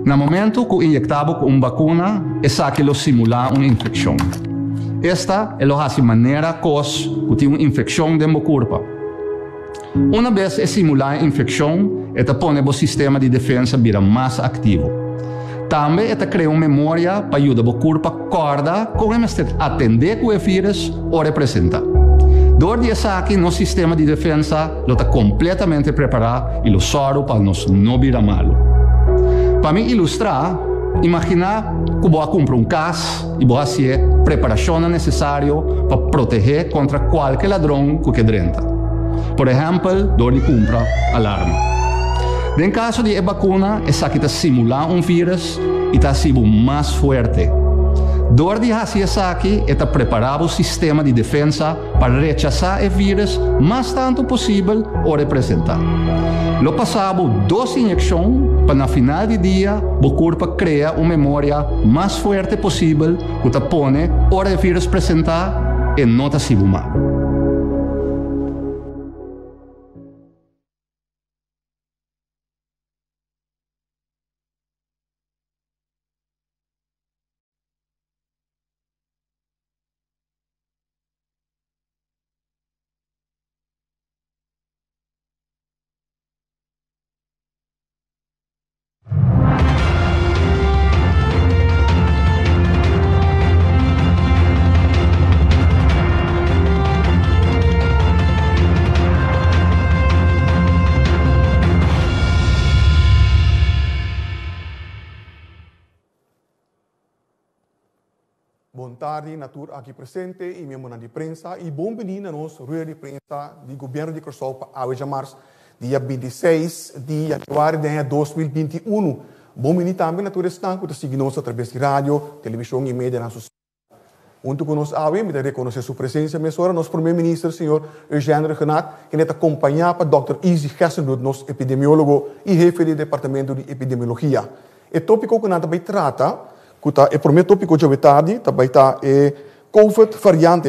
No momento que inyectamos uma vacuna, essa que lo simula uma infecção. Esta é a maneira que tem uma infecção dentro do corpo. Uma vez simular a infecção, esta põe o sistema de defesa vira mais ativo. Também esta cria uma memória para ajudar o corpo a acordar como atender o vírus ou representa. Door die aqui no sistema de defesa lo está completamente preparado e lo soro para nos não virar malo. Para me ilustrar, imagina que vou comprar caso e vou fazer preparação necessária para proteger contra qualquer ladrão que drenta. Por exemplo, door de compra alarme. No caso de vacuna, essa que está simular vírus e está sendo mais forte. Door de fazer isso aqui, está preparado o sistema de defesa para rechazar o vírus mais tanto possível ou representar. Lo passamos 2 injeções para no final do dia o corpo cria uma memória mais forte possível que te põe hora o vírus apresentar e não está sendo mal. Boa tarde, Natur aqui presente e membro de prensa e bom venino a nossa rueda de prensa do governo de Curaçao para hoje março, dia 26 de janeiro de 2021. Bom venino também, Natur, estão que seguem nós através de rádio, televisão e mídia na sociedade. Junto com nós, me dá reconhecer sua presença, mas agora nosso primeiro-ministro, senhor Eugênio Renat, que nos acompanha para Dr. Izzy Gessendoet, nosso epidemiólogo e chefe do departamento de epidemiologia. O tópico que nós também trata é o primeiro tópico de hoje, também está COVID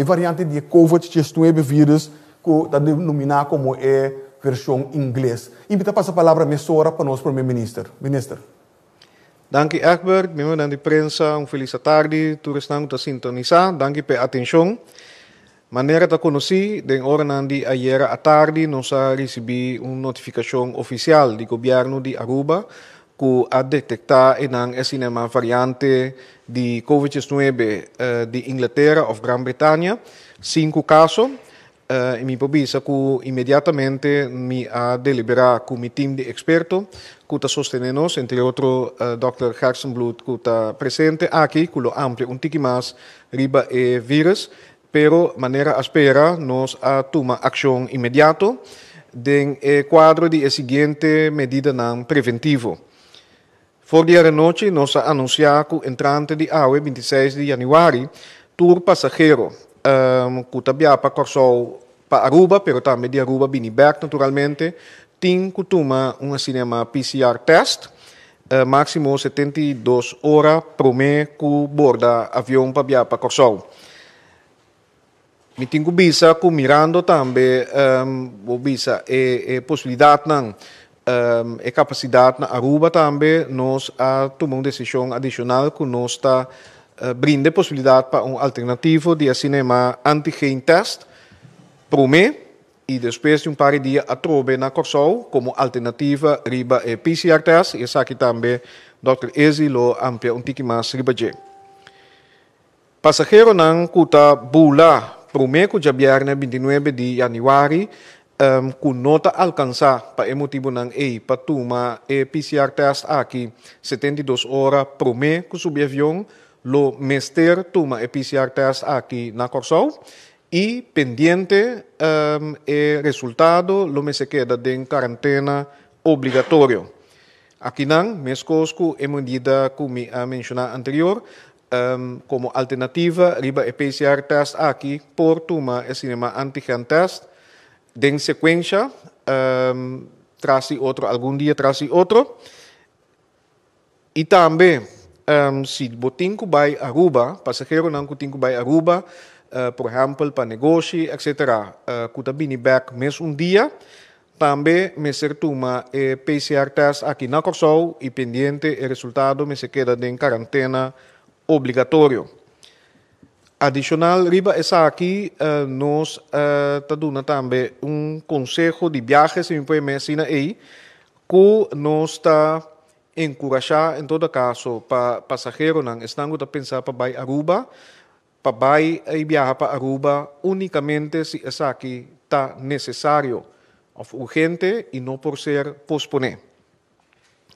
variante de COVID-19 vírus, que está denominado como versão inglesa. E me passa a palavra mesora para nosso primeiro-ministro. Ministro. Dank u, Egbert. Membro de prensa, feliz tarde. Todos estão a sintonizar. Dank pela atenção. Maneira de conhecer, de hora de ayer à tarde, nós recebemos uma notificação oficial do governo de Aruba que a detectar a cinema variante de COVID-19 de Inglaterra ou Grã-Bretanha, 5 casos. E me provisa que imediatamente me a deliberar com meu time de expertos que está sostenendo, entre outros, Dr. Gersenbloed, que está presente aqui, que lo amplia um tique mais riba e vírus, pero maneira a espera nos a toma ação imediata den quadro de seguinte medida não preventivo. Voor die noite, nós anunciamos que o entrante de AUE, 26 de janeiro, tour passageiro, que também para Curaçao, para Aruba, pero também de Aruba, bem back naturalmente, tem que tomar cinema PCR test, máximo 72 horas por mês que borda avião para Curaçao. Me tenho que visa que mirando também, visa a possibilidade não, a capacidade na Aruba também, nós tomamos uma decisão adicional que nós está brinda possibilidade para alternativo de cinema antigen test por mês e depois de par de dias a trobe na Curaçao como alternativa riba PCR test e essa aqui também Dr. Izzy lo amplia tique mais riba je. Passageiro não kuta bula por mês que já viernes 29 de janeiro com nota alcançar para motivo não para tomar PCR test aqui 72 horas por mês que subi avião lo mester toma PCR test aqui na Curaçao e pendiente o resultado lo me se queda em quarentena obrigatório. Aqui não, mescosco é medida que me mencionar anterior como alternativa riba PCR test aqui por toma o cinema antigen test em sequência traz outro algum dia traz outro e também se botin que vai a Aruba, passageiro não que tem que vai a Aruba, por exemplo, para negócio, etc. Que está bem back mês dia, Também me ser toma PCR test aqui na Corsol e pendiente o resultado me se queda em quarentena obrigatório. Adicional, riba essa aqui, nós tá dando também consejo de viajes, se me pode mencionar aí, que nós está encorajar, em todo caso, para passageiro não estão a pensar para ir a Aruba, para ir viajar para Aruba unicamente se essa aqui está necessário ou urgente e não por ser posponer.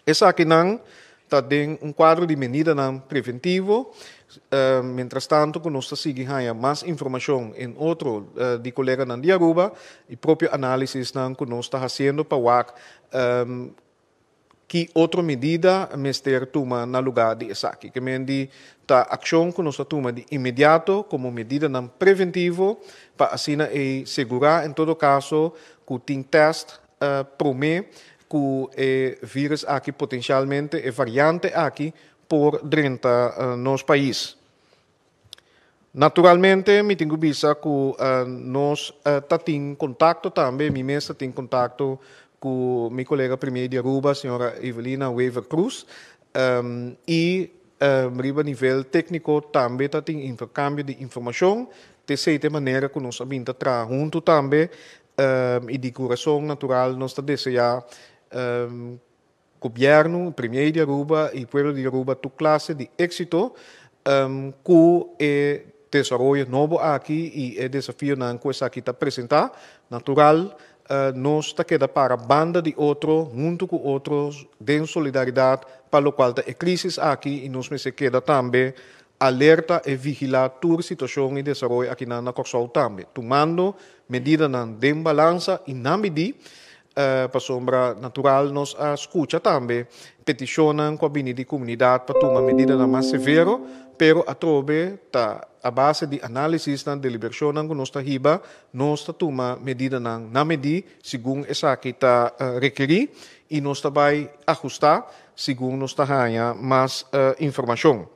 Essa aqui não está em quadro de medida não preventivo. Mientras tanto, que nós seguimos mais informação em outro de colega de Aruba e próprio análise que nós está fazendo para que outra medida mister toma na lugar de essa aqui. Que mendi a ação que nós toma de imediato como medida não preventivo para assim segurar em todo caso que tem teste promete que o vírus aqui potencialmente é variante aqui por dentro nosso país. Naturalmente, me tenho visto que nós temos contato também, minha mesa tem contato com minha colega primeira de Aruba, a senhora Evelina Weaver Cruz, e a nível técnico também tem intercâmbio de informação, de certa maneira que nós sabemos trabalhar junto também, e de coração natural nós desejamos governo, primeiro de Aruba e pueblo de Aruba, tu classe de êxito, que desenvolvimento novo aqui e o desafio na coisa que está apresentar, natural, nós está queda para banda de outro, junto com outros, de solidariedade, para o qual a crise aqui e nós se queda também alerta e vigilar toda a situação e desenvolvimento aqui na Corsol também, tomando medidas de balança e na medida para sombra natural nós escuta também peticionam com a bini de comunidade para tomar medidas mais severas, pero a trobe a base de análise na deliberação que nós está riba, nós está tomar medidas na medida segundo essa que está requerir e nós está vai ajustar segundo nós está ganhando mais informação.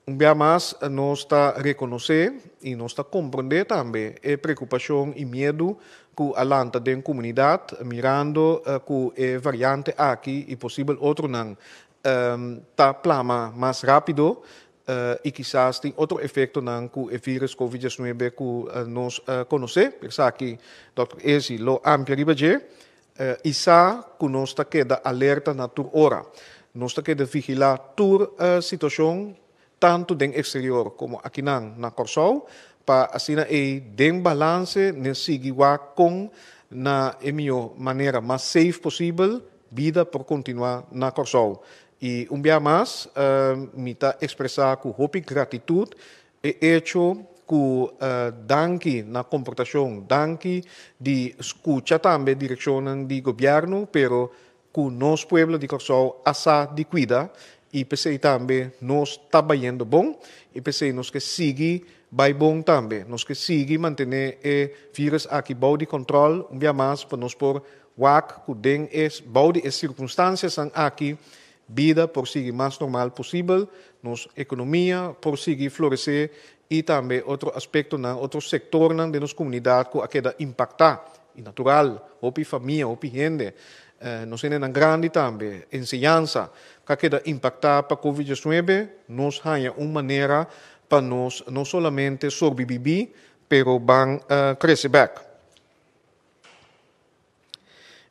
Dia mais nós está reconhecer e nós está compreender também a preocupação e medo que alanta da comunidade, mirando que a variante aqui e possível outro não está plama mais rápido e quizás tem outro efeito não que o vírus COVID-19 que nós conhecemos, por aqui Dr. Ezi lo amplia ribaje, isa que nós está queda alerta na tur hora, nós está queda vigilar tur situação tanto dentro exterior como aqui na Corsol, para assim den balance seguir com na melhor maneira mais safe possível vida por continuar na Corsol. E dia mais me está expressar com hope gratitude e hecho que danke na comportação, danke de escuta também direção do governo, pero que nós pueblo de Corsol asa de cuida e pensei também nós trabalhando bom e pensei nós que seguir vai bom também nós que seguir manter o vírus aqui bom de controle dia mais para nós por que den es bom de circunstâncias aqui vida por seguir mais normal possível nossa economia por seguir florescer e também outro aspecto outro setor de nossa comunidade que queda impactar e natural opi família opi gente nós temos grande também ensinança que queda impactar para COVID-19 nós hanya uma maneira para nós não somente sobreviver, pero van crescer back.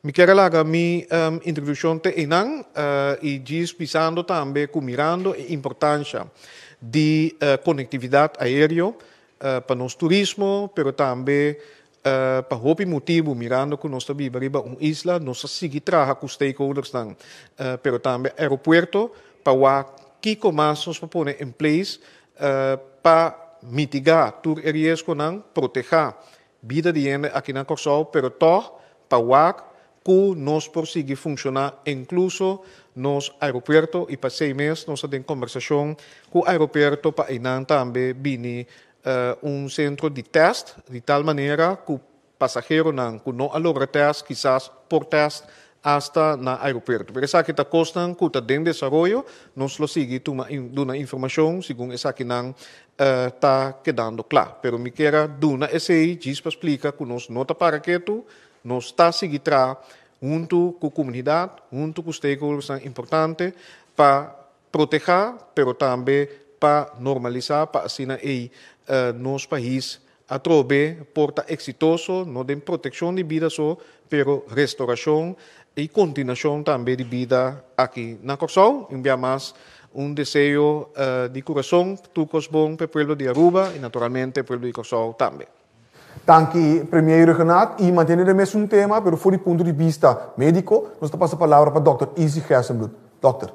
Me quero largar minha introdução te enang e diz pisando também com mirando a importância de conectividade aérea para nosso turismo, pero também para hopi motivo mirando que nós também riba isla, nós seguir trabalhar com stakeholders pero também aeroporto para que começam a pôr em place para mitigar todo o risco não proteger vida de gente aqui na Corsol, pero toch para que nós conseguir funcionar incluso nos aeroporto e para 6 meses nós temos conversação com o aeroporto para inan também bini centro de teste de tal maneira que o passageiro não que não alogra teste quizás por teste hasta na aeroporto. Pero essa que está costando, que está dentro de desenvolvimento, nós lo sigue dando informação, segundo essa que não está quedando claro. Pero me quero dar esse diz para explicar que nós não está para quieto, nós está seguir junto com a comunidade, junto com os stakeholders são importantes para proteger, mas também para normalizar, para assim nosso país a trobe porta exitoso, não tem proteção de vida só, pero restauração e continuação também de vida aqui na Corsol. Envia mais desejo de coração, tudo bom para o povo de Aruba e naturalmente para o povo de Corsol também. Danke, primeiro Renato, e mantendo o mesmo tema, mas por ponto de vista médico, nós estamos a palavra para o Dr. Easy Gersenbloed. Doctor.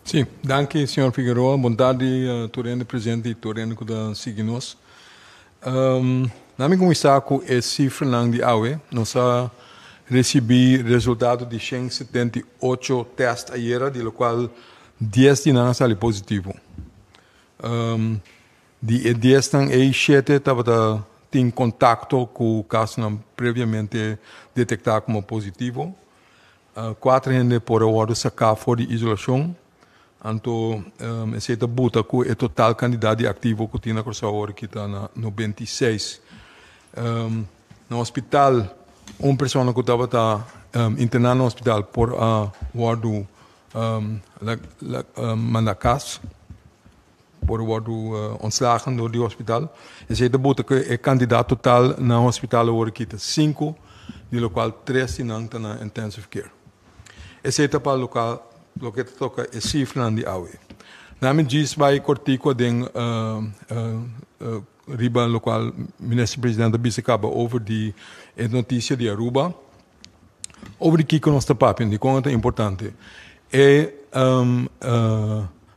Sim, danke, senhor Figueroa. Boa tarde, Torrente presente e Torrente da Signos. Na minha começar com esse cifra de AUE, nós recebi resultado de 178 testes ayer, de lo qual 10 de nós sali positivo. De 10 estão aí 7 estava em contato com o caso previamente detectado como positivo. 4 gente por hora sacar fora de isolação. Então, esse buta com o total candidato ativo que tinha na hora que está no 26. No hospital, uma pessoa que estava internada no hospital por ward Mandacas, por ward ontslagen door die hospital. Esse buta que o candidato total na hospital hora que está 5, de lo qual 3 na intensive care. Esse para local lo que toca é cifra de AUE. Nami diz vai cortico den riba local ministro-presidente Bisacaba over die notícia de Aruba. Over die que nós está papel, de conta importante. É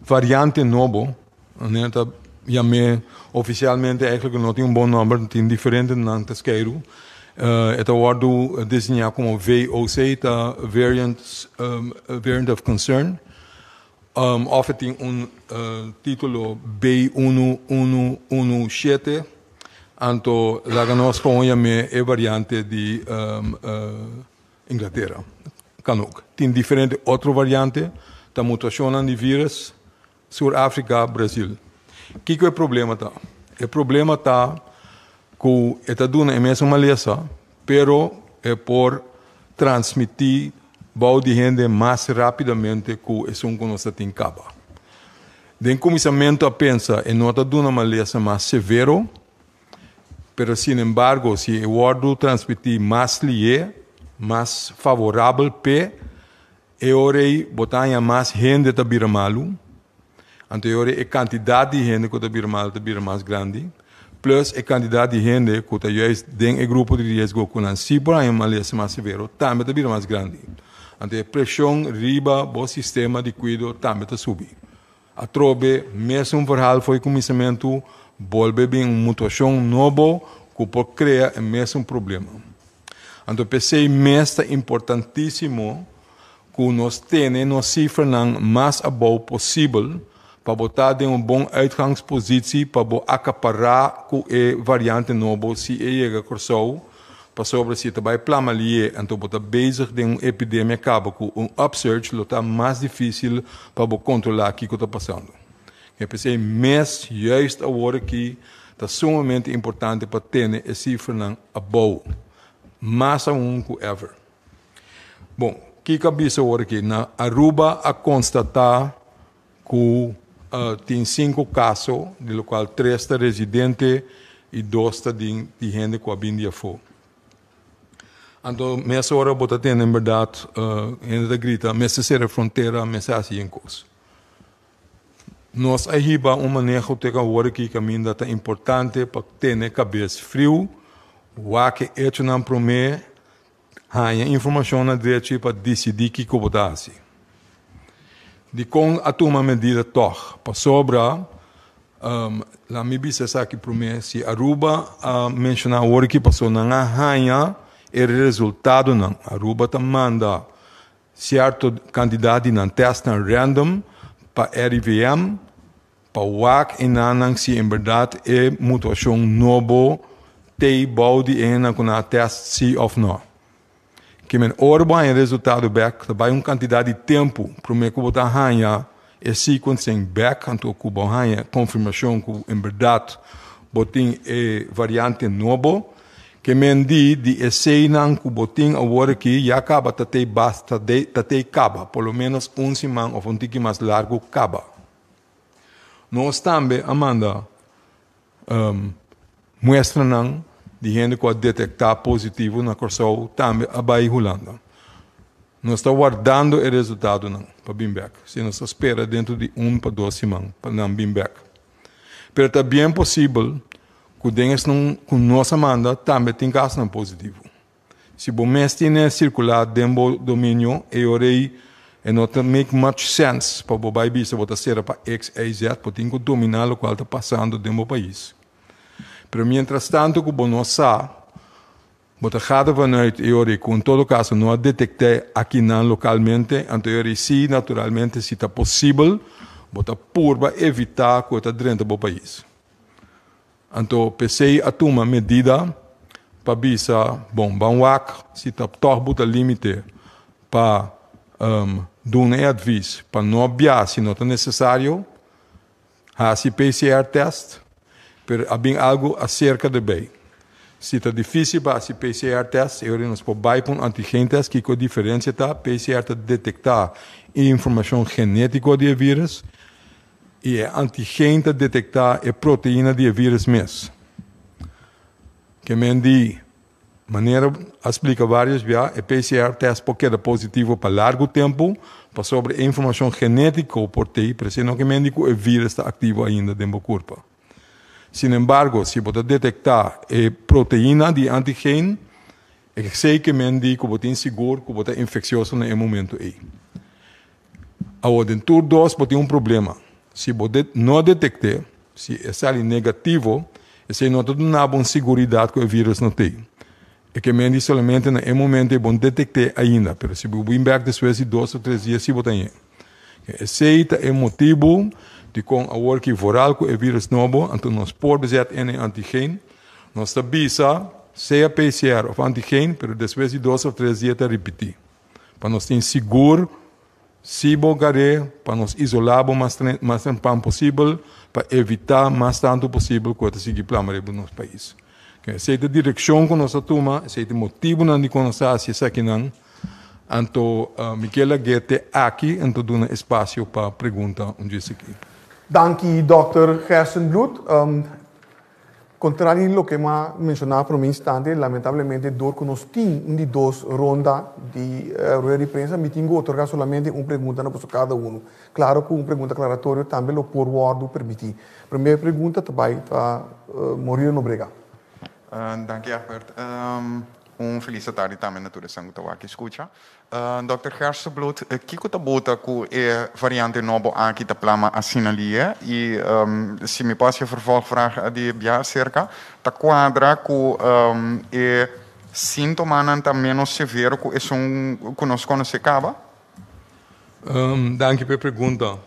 variante novo, né? Tá chamei oficialmente eigenlijk não tem bom número, tem diferente na Tasqueiro. Het wordt designato como VOC, variant of concern. Of het in título B1117, anto la conosco come è variante di Inglaterra. Kan ook. Tem diferente outra variante, da mutação de vírus, Sudáfrica, Brasil. Que é o problema tá? O problema tá que esta duna é mesmo maleza, pero é por transmitir de gente mais rapidamente que é um que nós temos caba. De começamento a pensar em outra duna maleza mais severo, pero sin embargo, se o ordo transmitir mais lié, mais favorável pe, é hora botar mais gente tá bira malu, então é hora a quantidade de gente que tá bira mais grande. Plus a quantidade de gente que está juist dentro do grupo de risco com a cibra maleza mais severo, também está mais grande. Então a pressão riba do sistema de cuidado também está subir. A trobe, mesmo verhal foi começamento, volve bem uma mutação nova que pode criar o mesmo problema. Então pensei mesmo importantíssimo que nós tenhamos cifra mais above possível para botar em uma boa uitgangspositie para acaparar com a variante nova se chega a Corsol, para sobre se também plamalie, então botar bezig de uma epidemia acaba com upsurge, lo está mais difícil para controlar o que está passando. Eu pensei, mas juist agora que está sumamente importante para ter a cifra above, mais que ever. Bom, o que cabeça agora aqui? Na Aruba a constatar que tem 5 casos, de lo qual 3 estão residentes e 2 estão de gente que vem de fora. Então, nessa hora, eu tenho, na verdade, gente grita, mas ser a fronteira, mas assim em coisa. Nós arriba uma maneira de agora que caminho é importante para ter cabeça frio, o que é hecho não promete, a informação na direita para decidir o que botar assim. De com a tua medida toch para sobra la mi bisa sa que promesse Aruba mencionar agora que passou na arranha o resultado na Aruba tá manda certo candidato na teste random para RVM para WAC e nanang se em verdade é mutação nova te body ena com a teste se of não. Que men orba em resultado back, também uma quantidade de tempo para me botar ranha e sequencing back, então cubo ranha confirmação que em verdade botem é variante novo, que men di essay nang kuboting award aqui ya acaba tatei basta tatei caba, pelo menos semana ou tiki mais largo caba. Nós também, Amanda, mostra nang de gente que detectar positivo na Corsol também abai Holanda. Nós estamos guardando o resultado para Bimbeck. Se nós espera dentro de 1 para 2 semanas para não Bimbeck. Mas é bem possível que dengues com nossa Amanda também tem caso positivo. Se o mês tem circular dentro do domínio, e não make much sense para o bairro se botar ser para X, Y, Z, porque tem que dominar o que está passando dentro do país. Mas, mientras tanto, que nós sabemos, bota cada vanuit com todo caso não detectar aqui localmente, então sim, naturalmente, se está possível, bota para evitar que está dentro do país. Então, pensei a tomar medida para bisa, bom, se está todo limite para dar um aviso, para não obviar se não é necessário, fazer PCR test, mas há algo acerca de bem. Se está difícil para fazer PCR test, eu não posso ir para um antigen test, que a diferença está, PCR está detectar a informação genética do vírus, e a antigen está detectar a proteína do vírus mesmo. Que me di maneira explica várias vezes, o PCR test porque é positivo para largo tempo, para sobre a informação genética ou proteína, para ser não que me di que o vírus está ativo ainda dentro do corpo. Sin embargo, se você detectar a proteína de antigen, eu sei que me di que você é seguro, que você é infeccioso no momento aí. Agora, dentro dos, você tem problema. Se você não detectar, se é negativo, você não tem uma boa segurança que o vírus não tem. É que me diz somente no momento é bom detectar ainda, mas se você vir back depois de 2 ou 3 dias, se você tem. Esse é o motivo de com a work viral com o vírus novo, então nós podemos fazer antigen, nós avisa, seja PCR ou antigen, mas depois de 2 ou 3 dias, repetir. Para nós ter seguro, se bogaré, para nos isolar o mais tempo possível, para evitar mais tanto possível que se plama no nosso país. Essa é a direção que nós tomamos, esse é o motivo que nós fazemos isso aqui. Então, Michela Guete aqui, então dá um espaço para pergunta onde isso aqui. Danke, Dr. Gerstenblut. Contrario a lo que me mencionaba por un instante, lamentablemente, que nos tiene 2 rondas de rueda de prensa, me tengo que otorgar solamente una pregunta para cada uno. Claro que una pregunta aclaratoria también lo por guardo permitir. Primera pregunta, para Murilo Nobrega. Dank je, Albert. Feliz tarde também, naturalmente, que escuta. Dr. Gerstenblut, kiko ta bota ku e variante novo aqui da plama assinalia e se me passa a vervolgvraag die ja cerca ta quadra ku e sintoma tá menos severo ku es ku nos conhece caba? Danke pela pergunta.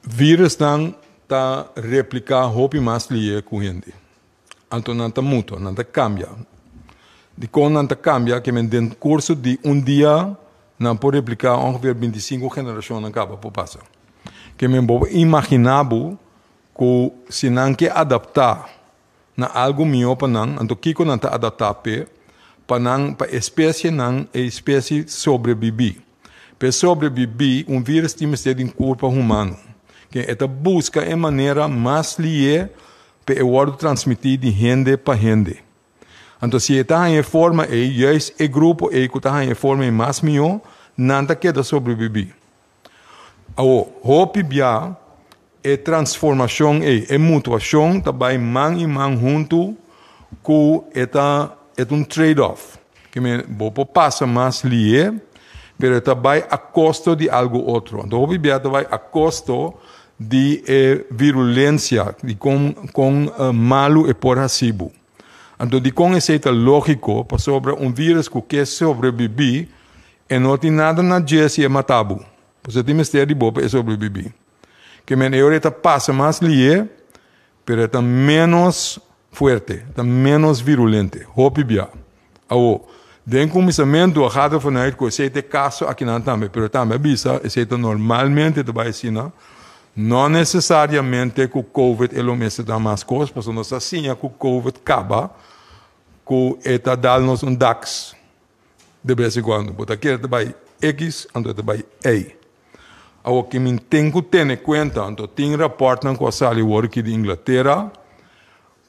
Vírus dan ta replicar hopi mais lie ku gente. Então não tá muda, não tá cambia. De quando não tá cambia, que no curso de dia não pode replicar ongeveer 25 gerações na capa por passar. Que me vou imaginar que se não quer adaptar na algo melhor para não, então que não tá adaptar para não para espécie não é espécie sobreviver. Para sobreviver, vírus tem que ser em corpo humano. Que esta busca é maneira mais lié para eu transmitir de gente para gente. Então, se está em forma, juist o grupo que está em forma mais melhor, não queda sobreviver. Agora, hope bia é transformação, é mutuação, também mão em mão junto, que é trade-off. Que me passa mais lié, mas também a custo de algo outro. Então, hope bia também a custo de virulência, de com malo e por recibo. Então, de com esse lógico, para sobre vírus que quer sobreviver, e não tem nada na gente é matado. Você tem mistério de boa para sobreviver. Que a eureta passa mais lié, mas está menos forte, está menos virulente. Hope bia. Agora, de começamento, a rada vanuit que esse caso aqui não também, mas também bisa, esse normalmente vai ensinar. não necessariamente que o COVID é o mesmo da mais coisa, porque nós assim que o COVID acaba, que está dando-nos DAX de vez em quando, porque aqui é vai X, então é vai Y. O que me tenho que ter em conta, então tem rapporto com a Sally Work de Inglaterra,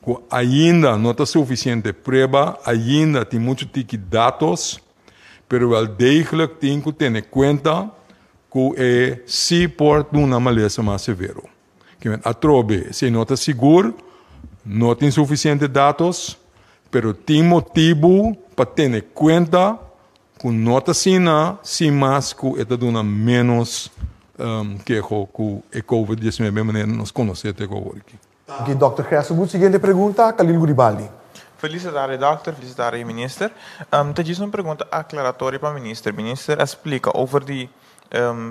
que ainda não está suficiente prova, ainda tem muito tipo de dados, mas wel degelijk tem que ter em conta que é se porta uma maleza mais severo. Que a trobe, se não está seguro, não tem suficiente dados, mas tem motivo para ter em conta que não está sina, se mais que está dando menos que o COVID-19 maneira nos conhecer até agora. Aqui, Dr. Gerson, seguinte pergunta, Khalil Guribaldi. Felicitare, doctor. Felicitare, minister. Te diz uma pergunta aclaratória para o minister. O minister explica over die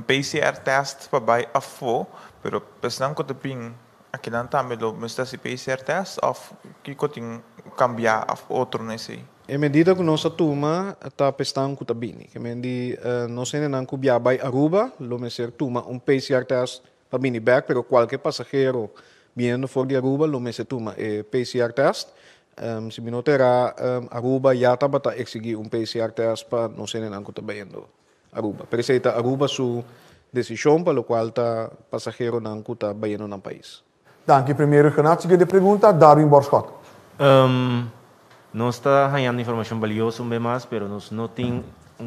PCR-test waarbij afvo, pero pesnan ko taping akinan tamelo musta si PCR-test of kikoting cambiar af outro nesse. Em medida que nossa turma está prestando com tabini, que mendi nós ainda não cubia by Aruba, lo meser turma PCR-test para bini back, pero qualquer passageiro vindo for de Aruba, lo meser turma PCR-test. Se me notará, Aruba já está para exigir PCR-test para nós ainda não cubia indo Aruba. Pero essa é Aruba sua decisão, para o qual está passageiro não cubia indo no país. Dank u, primeiro Renato. Seguinte pergunta, Darwin Borschot. Nós está ganhando informação valiosa, mas nós não temos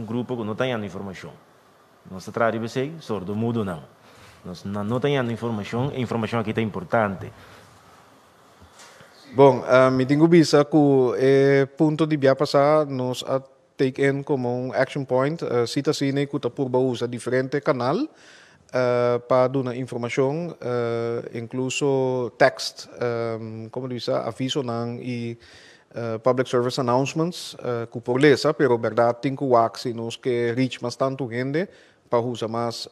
grupo que não está ganhando informação. Nós está trazendo isso, sordo mudo não. Nós não temos informação, a informação aqui é importante. Bom, me tenho visto que o ponto de via passar nós a take in como action point, cita cine que está por usa diferente canal para dar informação, incluso text, como diz, aviso não e public service announcements, que por lesa, pero verdade tem que wax nos que reach mais tanto gente para usar mais,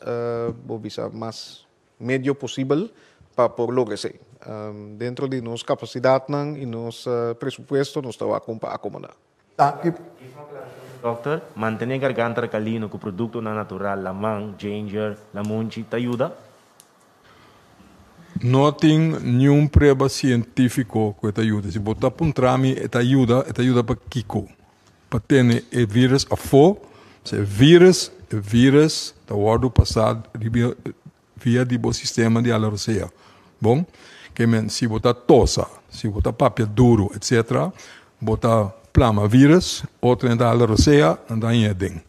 mais medio possível para por lograr isso. Dentro de nossa capacidade e nosso presupuesto, nós estamos a acomodar. Doctor, manter a garganta calino com produto natural, lamang, ginger, lamunchi, te ajuda? Não tem nenhum prova científico que te ajude. Se botar para um trame, te ajuda para Kiko. Para ter o vírus a fo, se o vírus está guardo passado via do sistema de alergia. Bom? Que se botar tosa, se botar papel duro, etc., botar plama vírus, outra da alergia, anda em edem.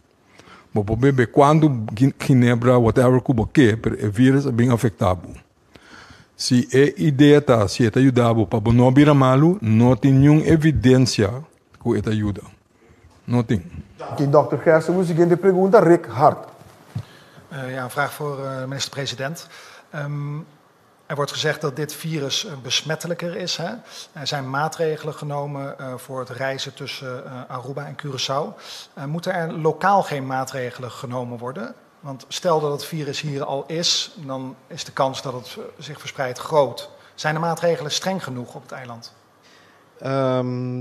Bom, bebê, quando ginebra, whatever cubo que, o vírus é bem afetado. Se a ideia está, se está ajudando para não virar malo, não tem nenhuma evidência que está ajuda. Não tem. Aqui, Dr. Gerson, seguinte pergunta, Rick Hart. Ja, een vraag voor de minister-president. Er wordt gezegd dat dit virus besmettelijker is. Hè? Er zijn maatregelen genomen voor het reizen tussen Aruba en Curaçao. Moeten er lokaal geen maatregelen genomen worden? Want stel dat het virus hier al is, dan is de kans dat het zich verspreidt groot. Zijn de maatregelen streng genoeg op het eiland?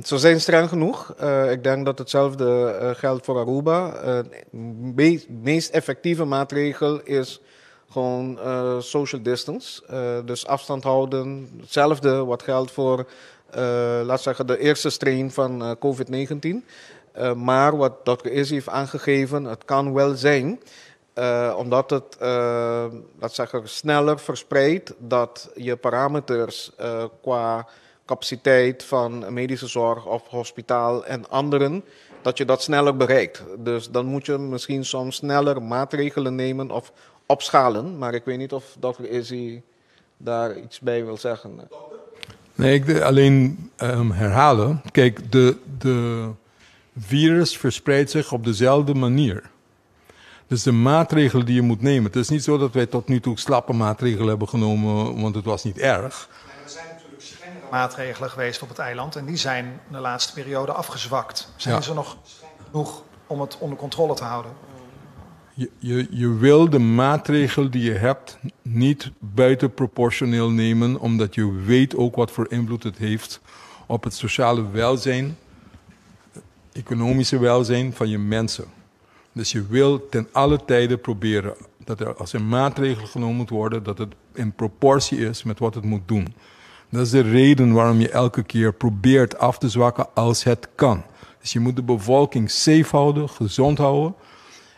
Ze zijn streng genoeg. Ik denk dat hetzelfde geldt voor Aruba. De meest effectieve maatregel is gewoon social distance. Dus afstand houden. Hetzelfde wat geldt voor, laat zeggen, de eerste strain van COVID-19. Maar wat Dr. Izzy heeft aangegeven, het kan wel zijn, omdat het, laat zeggen, sneller verspreidt, dat je parameters qua capaciteit van medische zorg of hospitaal en anderen, dat je dat sneller bereikt. Dus dan moet je misschien soms sneller maatregelen nemen of opschalen. Maar ik weet niet of Dr. Izzy daar iets bij wil zeggen. Nee, ik wil alleen herhalen. Kijk, de virus verspreidt zich op dezelfde manier. Dus de maatregelen die je moet nemen. Het is niet zo dat wij tot nu toe slappe maatregelen hebben genomen, want het was niet erg. Er zijn natuurlijk strengere maatregelen geweest op het eiland en die zijn de laatste periode afgezwakt. Zijn ze nog streng genoeg om het onder controle te houden? Je wil de maatregel die je hebt niet buitenproportioneel nemen, omdat je weet ook wat voor invloed het heeft op het sociale welzijn, economische welzijn van je mensen. Dus je wil ten alle tijde proberen dat als er maatregelen genomen moet worden, dat het in proportie is met wat het moet doen. Dat is de reden waarom je elke keer probeert af te zwakken als het kan. Dus je moet de bevolking safe houden, gezond houden.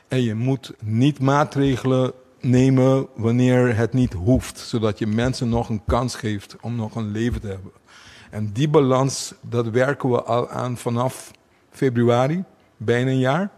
En je moet niet maatregelen nemen wanneer het niet hoeft. Zodat je mensen nog een kans geeft om nog een leven te hebben. En die balans, dat werken we al aan vanaf februari, bijna een jaar.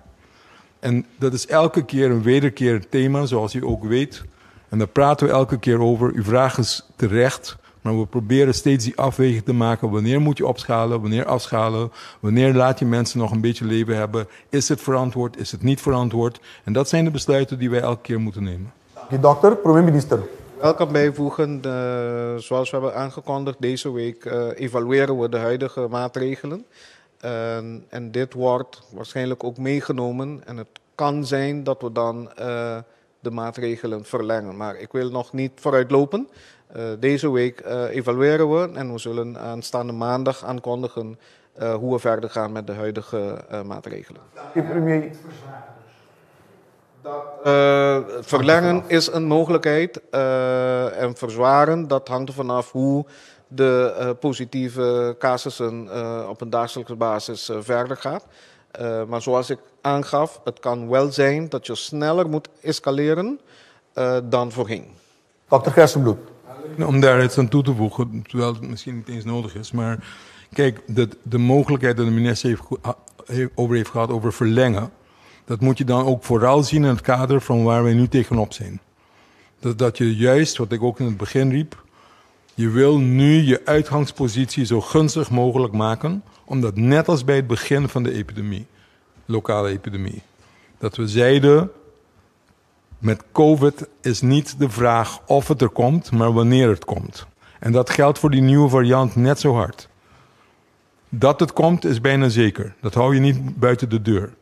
En dat is elke keer een wederkerend thema, zoals u ook weet. En daar praten we elke keer over. Uw vraag is terecht, maar we proberen steeds die afweging te maken. Wanneer moet je opschalen, wanneer afschalen? Wanneer laat je mensen nog een beetje leven hebben? Is het verantwoord, is het niet verantwoord? En dat zijn de besluiten die wij elke keer moeten nemen. Dank je, dokter. Premier minister. Ik kan bijvoegen, zoals we hebben aangekondigd, deze week evalueren we de huidige maatregelen. En dit wordt waarschijnlijk ook meegenomen. En het kan zijn dat we dan de maatregelen verlengen. Maar ik wil nog niet vooruitlopen. Deze week evalueren we en we zullen aanstaande maandag aankondigen hoe we verder gaan met de huidige maatregelen. Dank je, premier. Verlengen is een mogelijkheid en verzwaren, dat hangt er vanaf hoe de positieve casussen op een dagelijkse basis verder gaat. Maar zoals ik aangaf, het kan wel zijn dat je sneller moet escaleren dan voorheen. Dr. Gerstenbloed. Om daar iets aan toe te voegen, terwijl het misschien niet eens nodig is. Maar kijk, de mogelijkheid dat de minister heeft gehad over verlengen, dat moet je dan ook vooral zien in het kader van waar wij nu tegenop zijn. Dat je juist, wat ik ook in het begin riep, je wil nu je uitgangspositie zo gunstig mogelijk maken, omdat net als bij het begin van de epidemie, lokale epidemie, dat we zeiden, met COVID is niet de vraag of het er komt, maar wanneer het komt. En dat geldt voor die nieuwe variant net zo hard. Dat het komt is bijna zeker. Dat hou je niet buiten de deur.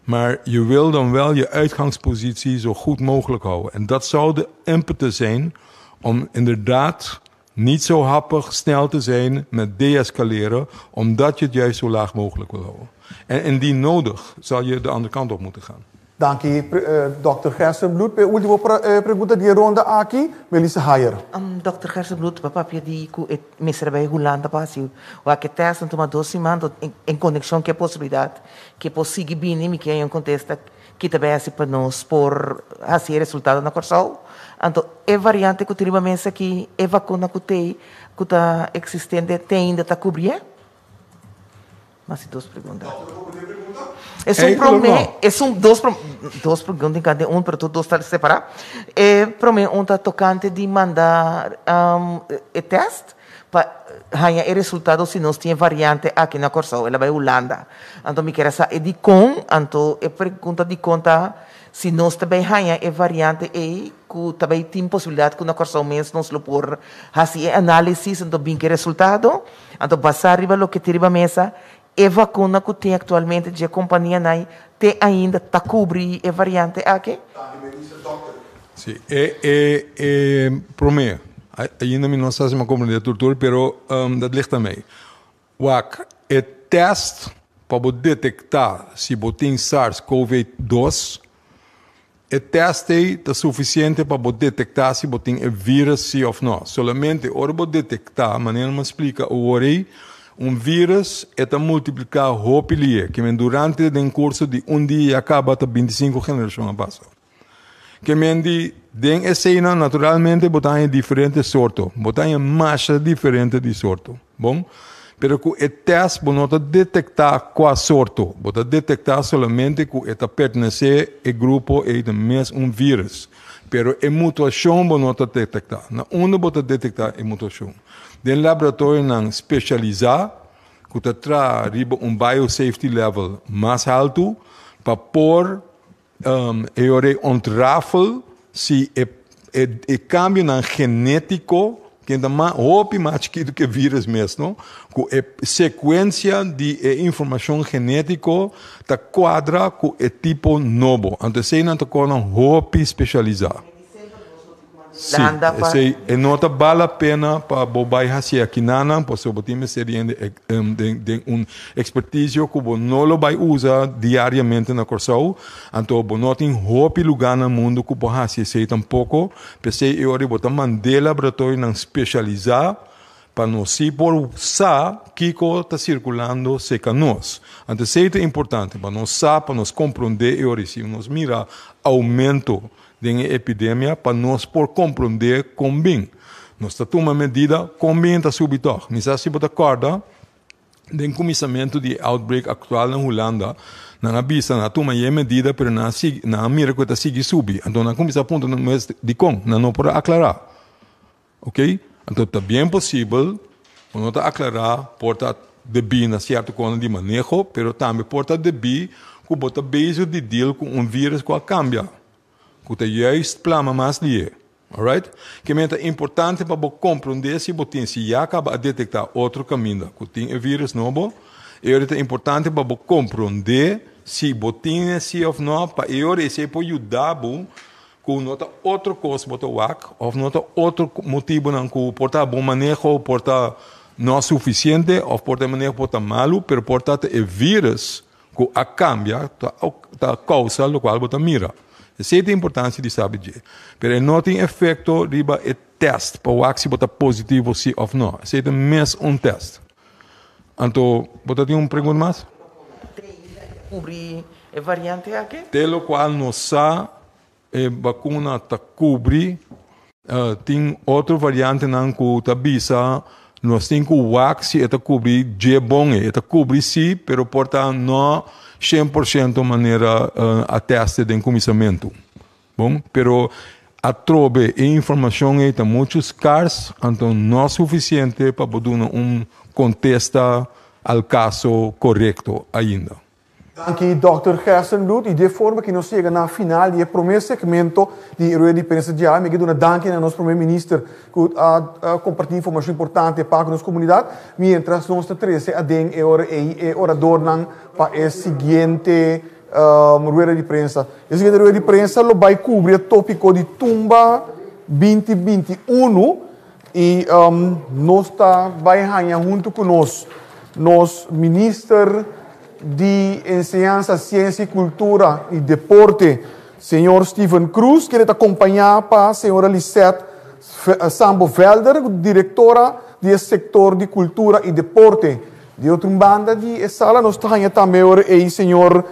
Maar je wil dan wel je uitgangspositie zo goed mogelijk houden. En dat zou de impetus zijn om inderdaad niet zo happig snel te zijn met deescaleren, omdat je het juist zo laag mogelijk wil houden. En indien nodig zal je de andere kant op moeten gaan. Dank je, Dr. Gerstenbloed. Per último pregunta di ronda aqui, Melissa Hayer. Dr. Gerstenbloed, papapia di ku et misra bay Holanda pasi. Wa que testa toma 12 mandos em conexão que possibilidade que possível bini mi que em contesta que também assim para nós por assim resultado na corso. Então, é variante que teriba mensa que é vacuna que tem que tá existente tem ainda tá cobrir? Mas duas perguntas. Dos perguntas em cada para todos estar separados. Para mim, tocante de mandar teste para ganhar o resultado se nós temos variante aqui na Corso, ela vai Holanda. Então, me quero saber de então, pergunta de conta se nós também ganhar a variante que também tem possibilidade que na Corso mesmo nós por fazer análise, então, bem que resultado, então, passar arriba o que tem mesa. A vacuna que tem atualmente de companhia tem ainda está cobrir a variante aqui? Sim, para mim, ainda não sei se me compreende, doutor, mas dat ligt aan mij. Wak, het test para detectar se botin SARS-CoV-2, het test é suficiente para detectar se botin é vírus sim ou não. Solamente ora detectar, maneira me explica o orei. Vírus é a multiplicar hopilie, que durante o curso de dia acaba a 25 gerações a passar. Que den escena naturalmente botan diferentes sortos, botan massa diferente de sorto, bom? Pero que o teste bonota detectar qual sorto, bota detectar somente que eta pertence ao grupo e mesmo vírus. Pero a mutação bonota detectar. Na onde bota detectar a mutação. Den laboratório não specializar, que tra riba biosafety level mais alto, para pôr ontrafel se o cambio na genético, que ainda mais chiquito que vírus mesmo, com a sequência de informação genética ta quadra com o tipo novo. Então, se não está com especializar. La handa pa. Sim, e nota vale a pena para bobai hasi aqui nana, pois o botim seria de expertise que o não lo vai usar diariamente na Corsau, então o não hopi lugar no mundo que o hasi sei tampouco, pensei eu ori botar mandela laboratório não especializar para nós se por sa Kiko está circulando seca nós. Então isso é importante para nós para nós compreender e ori se nós mira aumento de epidemia para nós por compreender como bem. Nós estamos uma medida como bem está subindo. Nós estamos acorda do começamento de outbreak atual na Holanda. Na vista na toma é medida, pero na mira que está seguindo subir. Então na começa a ponto no mês de com, não pode aclarar. Ok? Então está bem possível, não está aclarar, porta de bem na certa coisa de manejo, pero também porta de bem que bota beijo de deal com vírus que cambia. Que é juist plama mais die, alright? Que é importante para compreender se você já acaba de detectar outro caminho, que tem vírus novo, é importante para compreender se você se ou não, para eu esse pode ajudar com nota outra coisa bota wak, ou nota outro motivo não que porta bom manejo, porta não suficiente, ou porta manejo porta malo, pero porta vírus que a cambia, a causa lo qual bota mira. Essa é a importância de saber. Mas não tem efeito riba o teste para ver se está positivo sim ou não. Esse é mesmo teste. Então, você tem uma pergunta mais? Cobrir a variante aqui? Pelo qual não sabe, a vacuna está cobre, tem outra variante não que está bisa, nós temos que ver se está cobrir de bom, está cobrir sim, mas porta não 100% maneira a teste de começamento. Bom, pero a trobe e informação está muito escassa, então não é suficiente para poder contesta ao caso correto ainda. Dank Dr. Gerstenbloed. E de forma que nós chegamos na final do primeiro segmento de rueda de prensa diária, me quero dar a nosso primeiro-ministro que compartilha informação importante para a nossa comunidade. Mientras nós estamos a orador para a seguinte rueda de prensa. A seguinte rueda de prensa vai cobrir o tópico de Tumba 2021 e nós vai ganhar junto conosco nosso ministro de Enseñanza, Ciência, Cultura e Deporte, senhor Steven Cruz, que ele está acompanhado para a senhora Lisette Sambo Velder, diretora do setor de Cultura e Deporte. De outra banda de sala, nós estamos também o senhor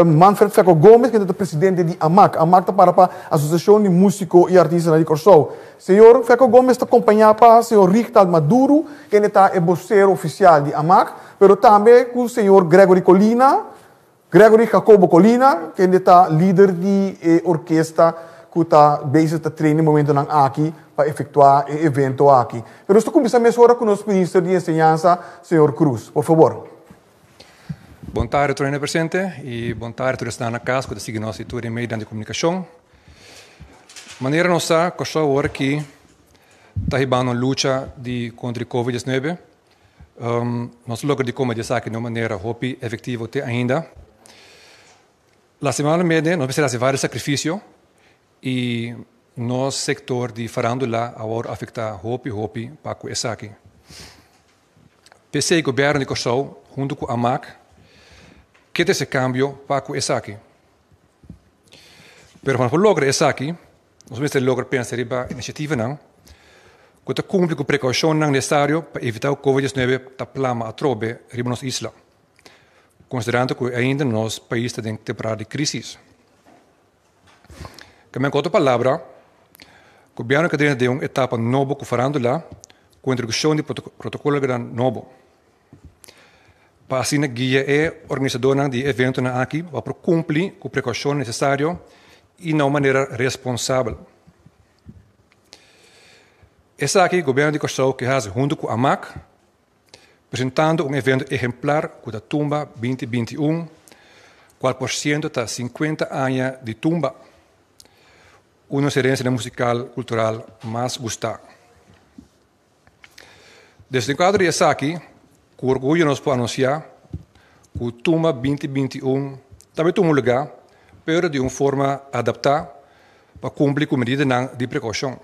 Manfred Feco Gomes, que é o presidente de AMAC. AMAC está para a Associação de Músicos e Artistas de Corsau. Senhor Feco Gomes está acompanhado para o senhor Richard Maduro, que está o vocero oficial de AMAC, pero também com o senhor Gregory Jacobo Colina, que está líder de orquestra, que está bem treino no momento aqui para efetuar o evento aqui. Pero estou começando agora com o nosso ministro de Enseñanza, senhor Cruz. Por favor. Boa tarde, doutor presidente, e boa tarde a todos na casa que seguem nossa tour em meio de comunicação. Maneira nossa, que estou agora aqui, está ribando a luta contra o Covid-19. Nós logramos de como dizer que de uma maneira hopi efetiva ainda. La semana media nós precisamos vários sacrifícios e nosso sector de farándola agora afeta hopi para com essa aqui. Pensei que o governo de Corsau, junto com a AMAC, quer esse cambio para com essa aqui. Mas quando logra essa aqui, nós vamos lograr pensar em iniciativa não. Quando cumpre com precaução necessária para evitar o Covid-19 da plama a trobe em nossa isla, considerando que ainda nosso país está em temporada de crise. Com outra palavra, o governo que tem uma etapa nova que farando lá, com a introdução de protocolo novo. Para assim guia é organizador de evento aqui para cumprir com precaução necessária e de uma maneira responsável. Essa aqui, o governo de Corsau, que faz junto com a AMAC, apresentando evento exemplar com a Tumba 2021, qual por cento está 50 anos de Tumba, uma experiência musical cultural mais gostada. Desde o quadro de essa aqui, com orgulho nós podemos anunciar que o Tumba 2021 também tem um lugar, mas de uma forma adaptada para cumprir com medidas de precaução.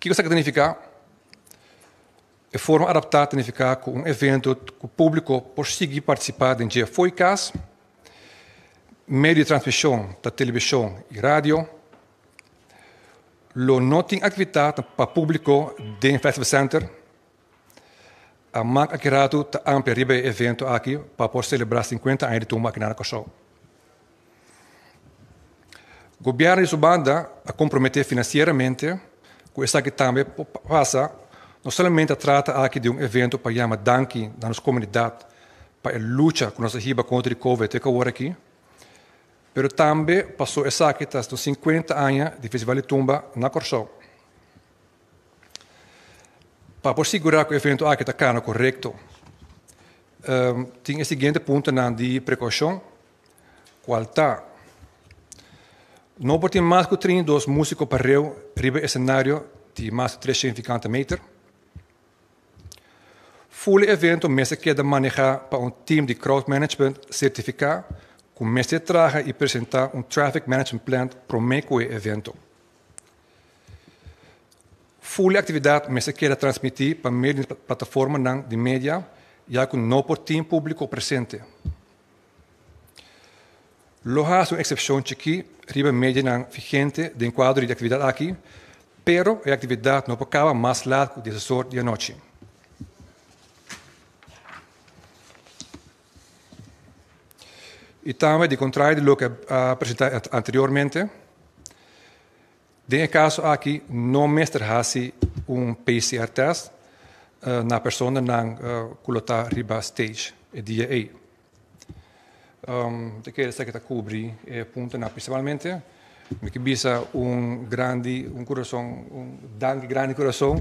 que isso significa? De forma adaptada significa que evento que o público consiga participar de dia foicas, meio de transmissão da televisão e rádio, não tem atividade para o público dentro do Festival Center, a MAC aqui está amplia riba evento aqui para celebrar 50 anos de tumba aqui na Cachorro. O governo de Subanda a comprometer financeiramente, com isso aqui também passa, não somente trata aqui de evento para chamar danke na nossa comunidade, para a luta com nossa riba contra o Covid que agora aqui, mas também passou essa aqui dos 50 anos de Festival de Tumba na Cachorro. Para assegurar que o evento aqui está correto, tem o seguinte ponto de precaução, qualidade. Não pode ter mais que 32 músicos para riba cenário de mais de 350 metros. Full evento mesmo queda manejar para time de crowd management certificado, com mesmo traga e apresentar traffic management plan para o evento. Full atividade mesmo queda transmitir para meio de plataforma de mídia, já que não por time público presente. Lojas uma exceção aqui, riba média não vigente de enquadro de atividade aqui, pero a atividade não acaba mais largo de sorte de noite. E também, de contrário do que apresentei anteriormente, em caso aqui, não mestre-se PCR test na pessoa que coloca riba stage, dia A. Que essa que está cobre ponto principalmente, que bisa coração, grande coração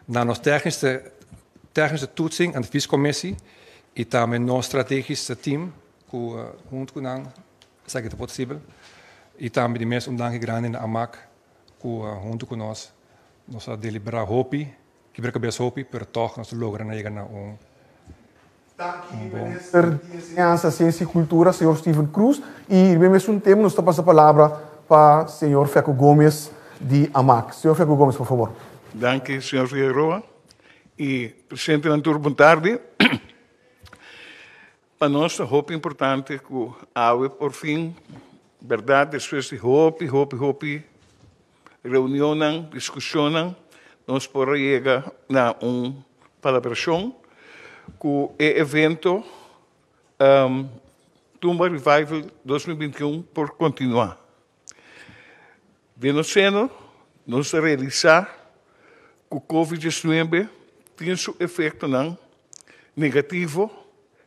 na nossa technische toetsing en de viscommissie e também nosso strategische team junto com nós, sei que é possível, e também de mesmo grande na AMAC junto com nós deliberar hopi, que ver cabeça hopi, pero toch nós logramos chegar na Minister de Enseñanza, Ciência e Cultura, senhor Steven Cruz. E, ao mesmo tempo, nos passa a palavra para o senhor Feco Gomes, de AMAC. Senhor Feco Gomes, por favor. Danke, senhor Figueroa. E, presidente Nantur, boa tarde. Para nós, é muito importante que a AUE, por fim, verdade, depois de reunião, discussão, nós podemos chegar a palabração, que o evento Tumba Revival 2021 por continuar. Vendo sendo, nós realizar que o Covid-19 tem seu efeito negativo,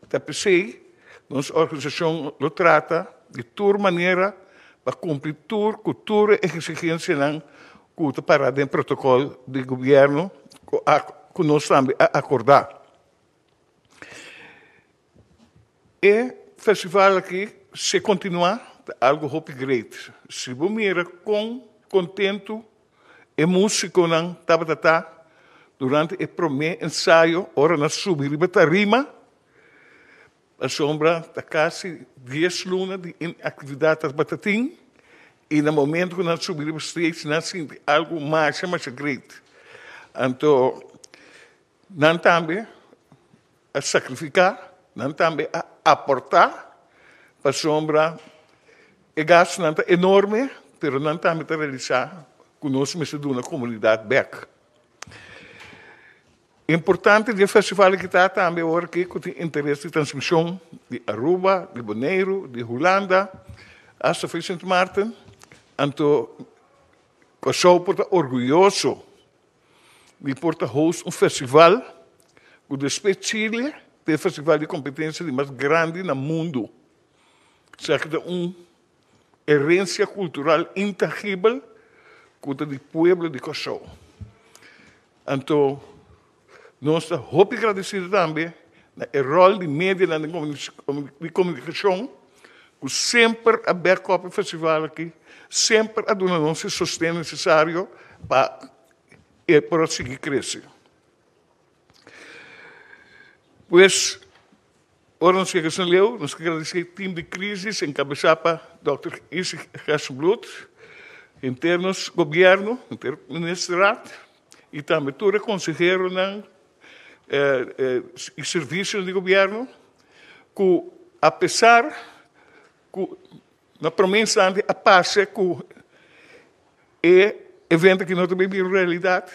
também nossa organização lo trata de toda maneira para cumprir toda a exigência que está parada em protocolo do governo que nós também acordar. E o festival aqui, se continuar, é algo muito grande. Se você mira contento e músico não estava durante o primeiro ensaio, ora na subir a rima, a sombra está quase 10 lunas de atividade batatim, e no momento que nós subimos stage, nós sentimos algo mais grande. Então, nós também a sacrificar, nós também a aportar para a sombra e gasto enorme, mas não também a realizar conosco na comunidade back. Importante do festival que está também agora que tem interesse de transmissão de Aruba, de Bonaire, de Holanda, hasta Vicente Martin. Então, eu sou orgulhoso de poder host festival que despeito Chile é o festival de competência mais grande no mundo. Seja herência cultural intangível que é do povo de Kosovo. Então, nós estamos muito agradecidos também no rol de mídia de comunicação, que sempre a backup do festival aqui, sempre a dona nosso sustento necessário para seguir crescer. Pois, ora nós chegamos a Leu, nós agradecemos ao time de crise, encabeçado para Dr. Isaac Hasselbloed, internos governo, interministraat, e também todo consejero e serviços do governo, que apesar que na promessa de a paz que evento que não também vira realidade,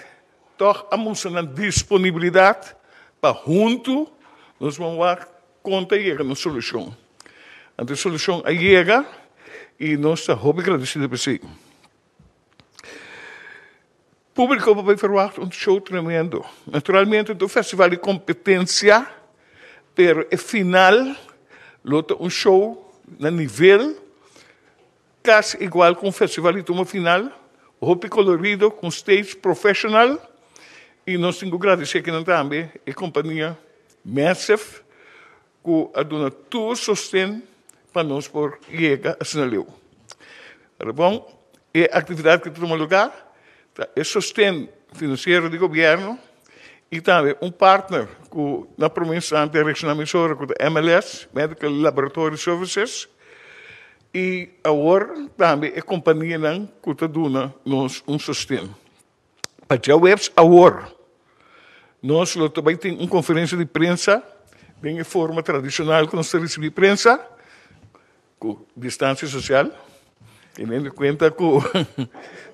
toch a moça disponibilidade para junto nós vamos conta chegar na solução. A solução chega e nós estamos muito agradecidos por isso. O público vai verwachten show tremendo. Naturalmente, do festival de competência, pero é final, lota show na nível quase igual com o festival de toma final, roupa colorido, com stage profissional, e nós temos que agradecer que também a companhia Massive, que a dona todo sustento para nós por chegar a sinaleu. Bom, é a atividade que toma lugar, é sustento financeiro do governo e também partner que na promessa de regionamento com a MLS, Medical Laboratory Services, e agora também a companhia que está dando nos sustento. Para já webs agora, nós também temos uma conferência de prensa, bem em forma tradicional que nós recebemos prensa, com distância social, tendo em conta que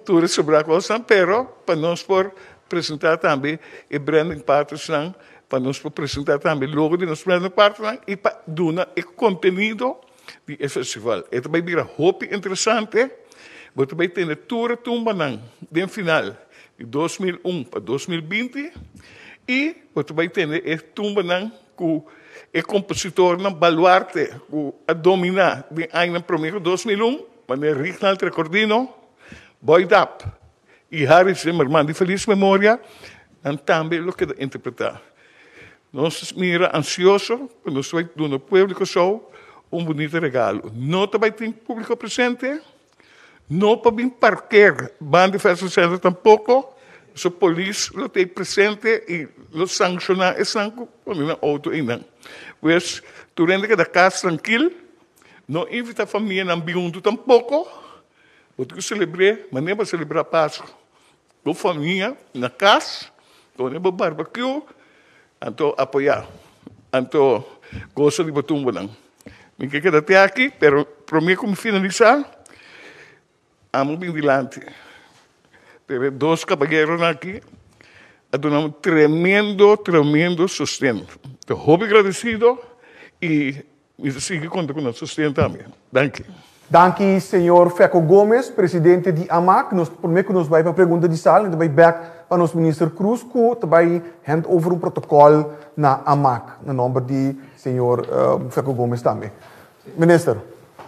tudo sobre a coisa, pero para nós por apresentar também o branding partner, para nós apresentar também logo de nosso branding partner e para dar o conteúdo do festival. É também vira muito interessante, mas também tem toda tumba no final de 2001 para 2020 e também tem a tumba que o compositor na baluarte a dominar de ano primeiro 2001, maneira Rinaldo Recordino, Boyd Up e Harry Zimmerman de feliz memória, e também o que interpretar. Nós mira ansioso, quando nós vamos dar no público show bonito regalo. Não também tem público presente, não para vir parquear, banda festa center tampouco, so polícia lo tem presente e lo sanciona esse sangue com uma auto ainda. Pois, durante que da casa tranquilo, não invita a família a ambiente tampouco, porque celebrei, mas nem para celebrar a Páscoa. Com a família, na casa, com o barbecue, então apoiar, então gosto de botar não. Me queda até aqui, pero para mim como finalizar, amo bem dilante. Teve dois caballeros aqui, a dar um tremendo sustento. Estou muito agradecido e sigo contando com o sustento também. Danke. Danke, senhor Feco Gomes, presidente de AMAC. Primeiro que nós vamos para a pergunta de sala, e vai back para o nosso ministro Cruz, que vai hand over um protocolo na AMAC, no nome de senhor Feco Gomes também. Ministro.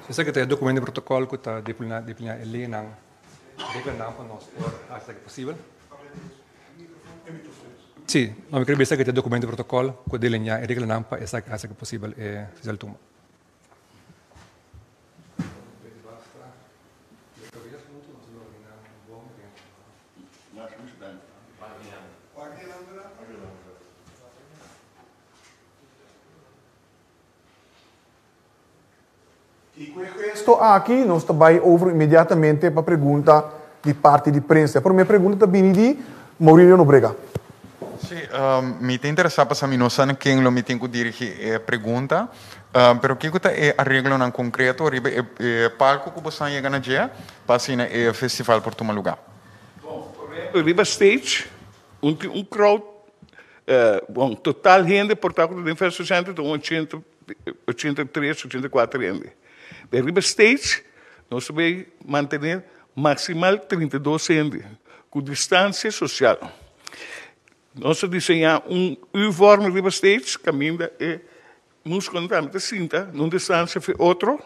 Você que tem documento de protocolo que está diplomat ali na declarar para nós até que possível. Sim, não me queria dizer que tem documento de protocolo que delinea e declarar para até que possível é fazer o tuma. E com isto aqui, nós também over imediatamente para a pergunta de parte de prensa. Para a minha pergunta também de Maurílio Nobrega. Sim, me interessa para mim não saber quem lo me tem que dirigir a pergunta, pero que é a regra em concreto, o palco que você chega na dia, para assim o festival por tomar lugar. Bom, Riva Stage, crowd, bom, total gente por estar com o Festa Center, 83, 84 gente. De Riva Stage, nós vamos manter maximal 32 gente, com distância social. Nós desenhamos uniforme Riva Stage, caminho e nos contamos cinta, numa distância foi outro,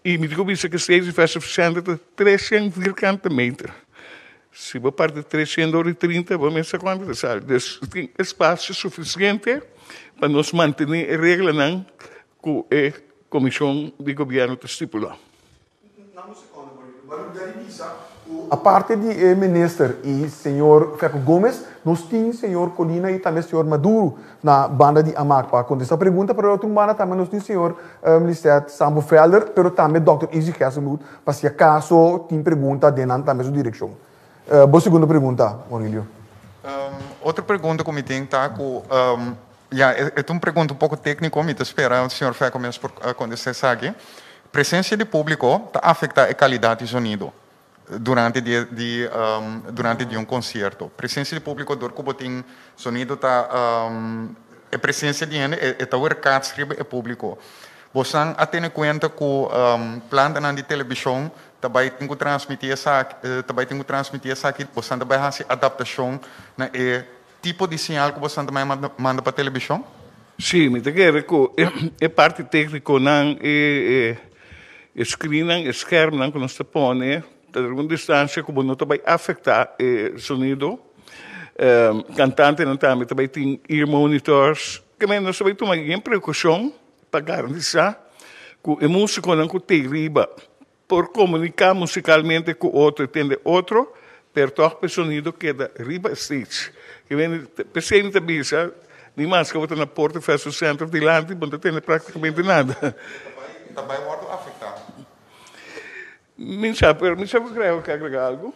e me digo que o Stage Festa Center de 340 metros. Se você parte de 330, vamos ver quanto sai. Tem espaço suficiente para nós manter a regra que a Comissão de Governo estipula. A parte de ministro e senhor Feco Gomes, nós temos senhor Colina e também senhor Maduro na banda de AMAC. Para contestar a pergunta, para outra banda também nós temos senhor Lisette Sambo Felder, mas também Dr. Izzy Kesselmoed, para se acaso tem pergunta dentro também da direção. Boa segunda pergunta, Maurílio. Outra pergunta que eu tenho está com... é uma pergunta um pouco técnica, me espera o senhor vai começar por acontecer isso aqui. Presença de público está afeta a qualidade de sonido durante um concerto. Presença de público dor que tem sonido está a presença de gente está workado é público. Você tem em conta que planta na televisão também tem que transmitir essa aqui, você também faz adaptação na tipo de sinal que você também manda para a televisão? Sim, me quero que é parte técnica não screen, scherm que nós põe, a alguma distância que não vai afetar o sonido. Cantante não também tem ear monitors, que nós também tomamos precaução para garantizar que a música não tem riba por comunicar musicalmente com outro, entende outro, per toch o sonido queda riba stage. Que vem pensei também, nem mais que eu vou na porta faz o centro de lá, não tem praticamente nada. Também morto afetado. Me sabe creio que agregar algo?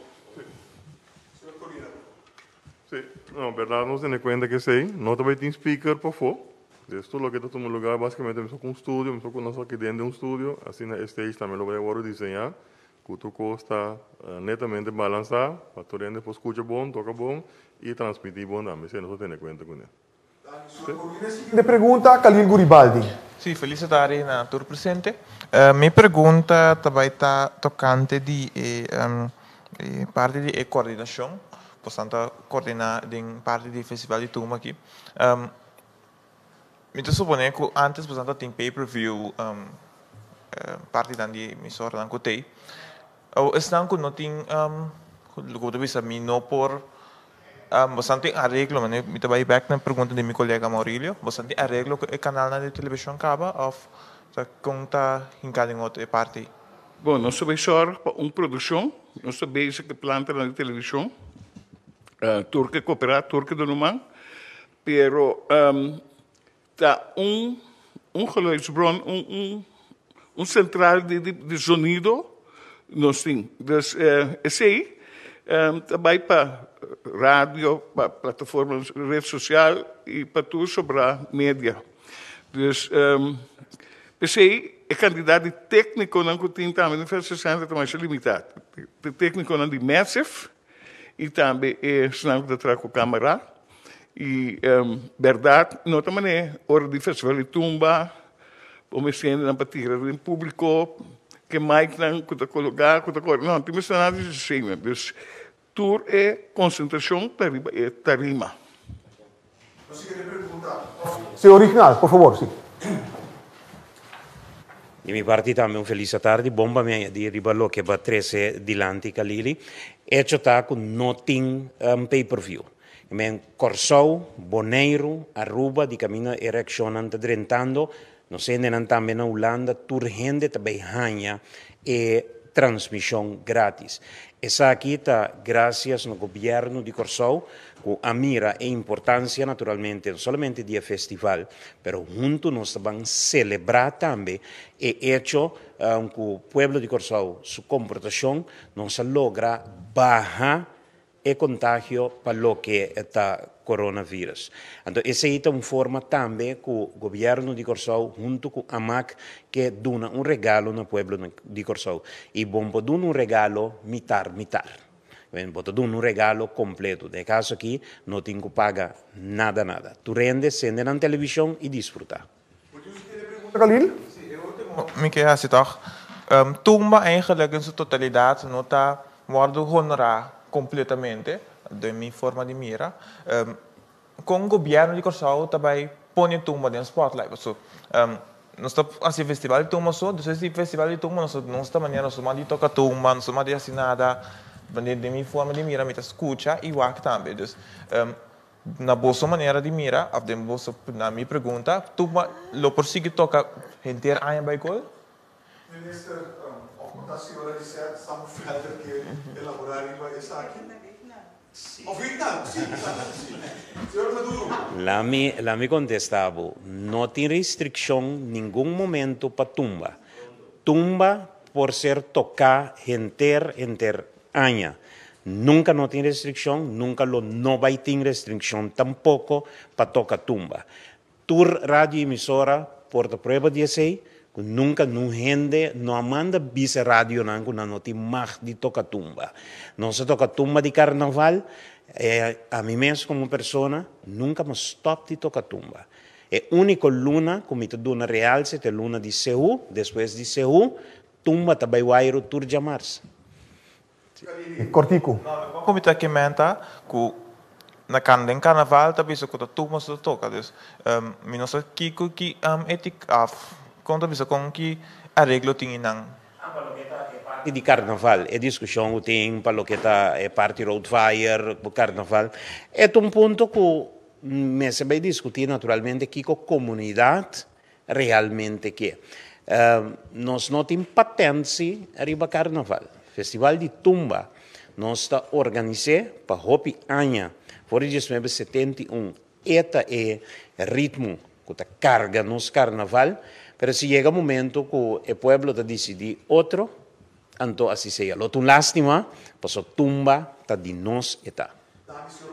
Sim, não, verdade, nós temos em conta que sim, não também tem speaker para fora. Esto lo que está en un lugar básicamente con un estudio, nosotros aquí dentro de un estudio, así en el stage también lo voy a diseñar, que tu está netamente balançado, para tu rende pues escucha bom, toca bom y transmitir bom también, si nosotros tenemos cuenta con él. De pergunta, Khalil Guribaldi. Sì, felicitare na tour presente. Mi pergunta também está tocante di parte di coordinazione, possiamo coordinare in parte di festival di Tuma aqui. Mi suppone che antes portanto tem pay-per-view parte da emissora da Cotei. O estão que não tem como tu mi no por bastante arreglo, mas me trabalhei back na pergunta de meu colega Maurílio, bastante arreglo que o canal na televisão acaba ou conta em cada outra parte. Bom, nós somos só uma produção, nós somos que planta na televisão, turca cooperar, turca do Numan, pero tá geluidsbron, central de sonido, nós temos. Dus esse aí, também para rádio, para plataformas, rede social e para tudo sobre a mídia. Dus esse aí é candidato técnico não que tem também, não faz sessão também é limitado. Técnico não de Massive e também é sinal de trago câmera. E, verdade, não também hora de festival de Tumba, o mexendo na partida em público, que mais não que colocar, não, tem nada de cima. Dus, tour é concentração, tarima. Senhor original, por favor, sim. Di mia parte também felice tardi, bomba minha di riballo che va 13 di lanti Kalili, e ciò ta con nothing pay-per-view. Men Corsou, Bonaire, Aruba, di cammino erection drentando, non se ne também na Holanda, turgente também hanha e transmissão grátis. Essa aqui está graças ao governo de Corsou, com a mira e importância naturalmente, não somente dia festival, pero junto nós vamos celebrar também e hecho que o povo de Corsou, sua comportação, não se logra baixar e contágio para o que está coronavírus. Então, essa é uma forma também que o governo de Corsou, junto com a AMAC, que dá regalo no povo de Corsou. E bom, dá regalo mitar. Dá regalo completo. De caso aqui, não tem que pagar nada. Tu rende, sende na televisão e desfrutar. Khalil? Me quer assim, toch? Tumba eigenlijk in zijn totaliteit não está worden honorar completamente de minha forma de mira. Com o governo de Corsou também põe Tumba no spotlight. So, nós estamos assim festival de Tumba só, então esse festival de Tumba não está maneira, nós estamos de tocar Tumba, nós estamos de assim nada, de minha forma de mira, me escuta e o também. Dus, na boa maneira de mira, na minha pergunta, Tumba lo persigue tocar inteiro ano by gol? Minister, of dat senhora disser, estamos verder que elaborar isso aqui? Of Vietnam, sim. Senhor Maduro. Lá me contestava, não tem restrição em nenhum momento para Tumba. Tumba, por ser tocar inteiro ano. Nunca no tiene restricción, nunca no va a tener restricción tampoco para tocar tumba. Tur radio emisora porta prueba de ese, nunca no gente no manda visa radio no te mag de tocar tumba. No se toca tumba de carnaval, a mí mesmo como persona nunca me stop de tocar tumba. É única luna, como te dona realce, é luna de Seul, depois de Seul, tumba também vai ir tur de março. Cortico. Como está aqui menta, que na carnaval também se conta tumba se toca, dus, minus aqui que etik af, conta bisa com que arreglo tinha não. Parte de carnaval, é discussão que tem para o que está é parte road fire, o carnaval, é ponto que me se vai discutir naturalmente que a comunidade realmente que nós não temos patência arriba carnaval. Festival de Tumba nós está organizado para hopi año. Por isso, 71 eta é ritmo que está carga nos carnaval, mas se chega um momento que o povo está decidir outro, então assim seja. Lo tu lástima, passou Tumba está de nós eta.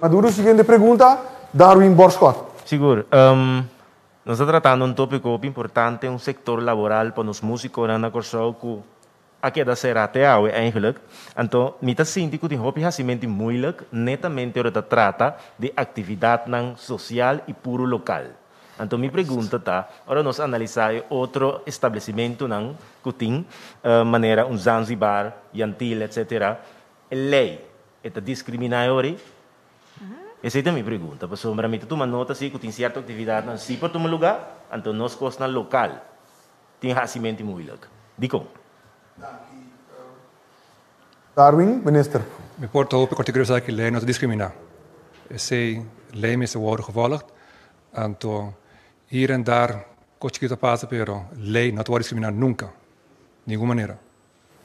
Maduro, seguinte pergunta. Darwin Borscott. Seguro. Nós estamos tratando um tópico importante, um sector laboral para os músicos na Corsol que aqui da ser até eigenlijk. Então, me sinto que tem hobby realmente moeilijk, netamente ora trata de atividade social e puro local. Então, minha pergunta está, ora nós analisar outro estabelecimento que tem maneira Zanzibar, Yantil, etc. Lei é discriminatória. Essa é a minha pergunta. Porque para mim, tu uma nota assim que tem certa atividade não se para um lugar, então nós costas local tem racimento moeilijk. Dico. Darwin, minister. Me porta hoop ik artikel que lei não discriminar. Essa lei me se worden gevolgd. Então, hier en daar, cochito passa, pero lei não pode discriminar nunca, de nenhuma maneira.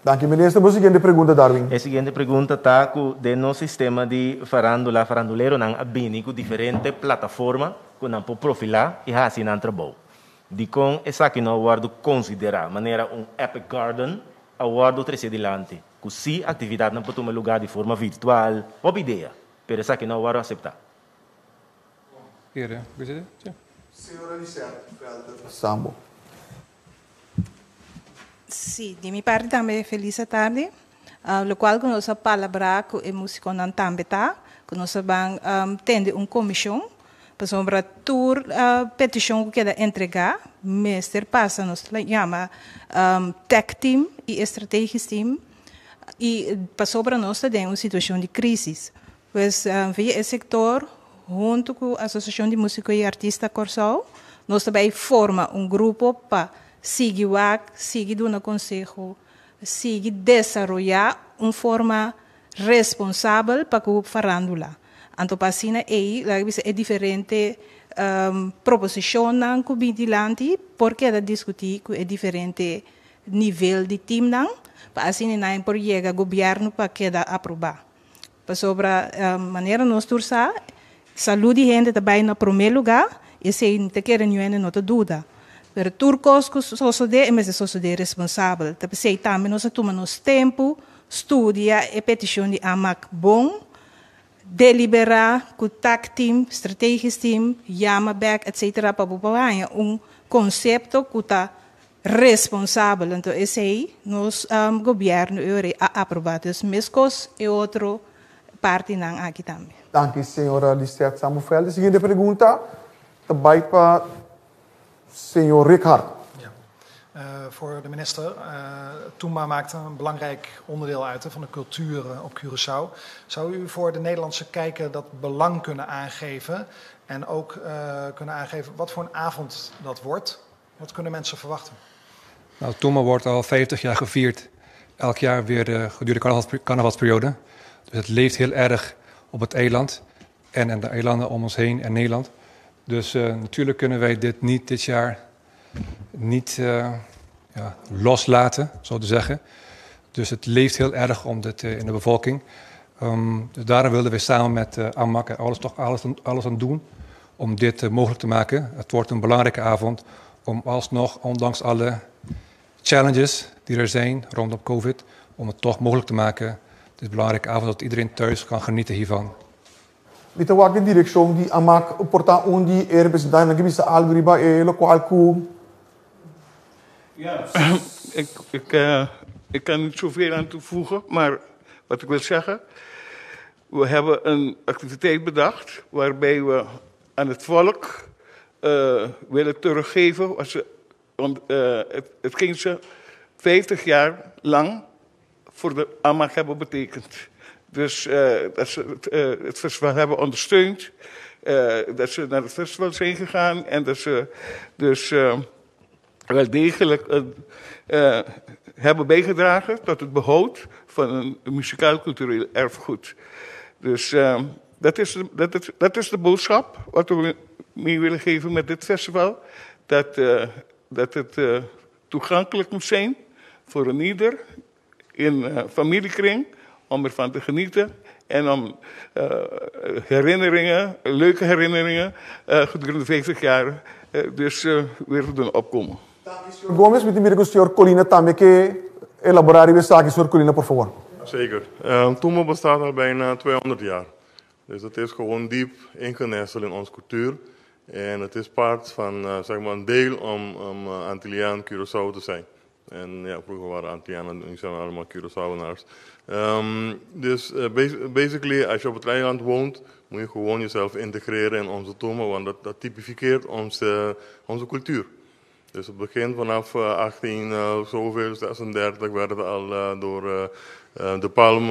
Dank u, minister. A seguinte pergunta, Darwin. A seguinte pergunta está que no sistema de faranduleiro não abini com diferente plataforma que não pode profilar e assim não trabalha. De com essa que não guardo considerar maneira Epic Garden a guardo três adiante. Que se atividade não pode tomar lugar de forma virtual, boa ideia. Mas essa que não guardo aceitar. Senhora Sambo. Sì, di mia parte também feliz tarde, lo qual nós a palavra com o músico não também tá, que nós vamos ter uma comissão para sobre tour petição que quer entregar, mestre passa nós chama tech team e estrategic team e para sobre nós tem uma situação de crise, pois via esse sector junto com a Associação de Músicos e Artistas Corsol, nós também forma um grupo para sigue do no conselho, sigue desenvolver uma forma responsável para o farandula. Então, passina é diferente proposição que vem dilante, porque é discutir com é diferente nível de time não, para assim não por chegar governo para que aprovar. Para sobre a maneira nós torçar, saúde de gente também no primeiro lugar, e se não te querem nenhuma não te dúvida. Pero turcos que sosode, mas sosode responsável. Tapi sei também nós tomamos tempo, estudia e petição de AMAC bom, deliberar com tech team, strategic team, yama back, etc. para poder conceito que está responsável. Então esse aí nos governo a aprovado. As mesmas e outra parte não aqui também. Dank u, senhora Lisette Samuel. A seguinte pergunta, também para Senor Ricard. Ja. Voor de minister. Tumba maakt een belangrijk onderdeel uit van de cultuur op Curaçao. Zou u voor de Nederlandse kijker dat belang kunnen aangeven? En ook kunnen aangeven wat voor een avond dat wordt? Wat kunnen mensen verwachten? Nou, Tumba wordt al 50 jaar gevierd. Elk jaar weer gedurende de carnavalsperiode. Dus het leeft heel erg op het eiland. En de eilanden om ons heen en Nederland. Dus natuurlijk kunnen wij dit jaar niet loslaten, zo te zeggen. Dus het leeft heel erg om dit in de bevolking. Dus daarom wilden wij samen met AMAC alles aan doen om dit mogelijk te maken. Het wordt een belangrijke avond om alsnog, ondanks alle challenges die er zijn rondom COVID, om het toch mogelijk te maken is een belangrijke avond dat iedereen thuis kan genieten hiervan. Mita wak direction die amak porta undi representant na gibisa algriba lokaal ku. Ja, ik kan niet zoveel aan toevoegen, maar wat ik wil zeggen, we hebben een activiteit bedacht waarbij we aan het volk willen teruggeven. Het ging ze 50 jaar lang voor de AMAC hebben betekend. Dus dat ze het festival hebben ondersteund, dat ze naar het festival zijn gegaan en dat ze dus wel degelijk hebben bijgedragen tot het behoud van een muzikaal-cultureel erfgoed. Dus dat is de boodschap wat we mee willen geven met dit festival. Dat het toegankelijk moet zijn voor een ieder in familiekring om ervan te genieten en om leuke herinneringen gedurende 50 jaar weer te doen opkomen. Gomes, met de senhor Colina também que elaborar e saque senhor Colina, por favor. Zeker. Toema bestaat al bijna 200 jaar. Dus het is gewoon diep ingenesteld in onze cultuur. En het is part van zeg maar een deel om Antilliaan Curaçao te zijn. En ja, vroeger waren Antillianen, nu zijn we allemaal Curaçaoenaars. Dus basically, als je op het eiland woont, moet je gewoon jezelf integreren in onze Toema, want dat typificeert onze cultuur. Dus het begint vanaf 1836 werd het al door de Palm,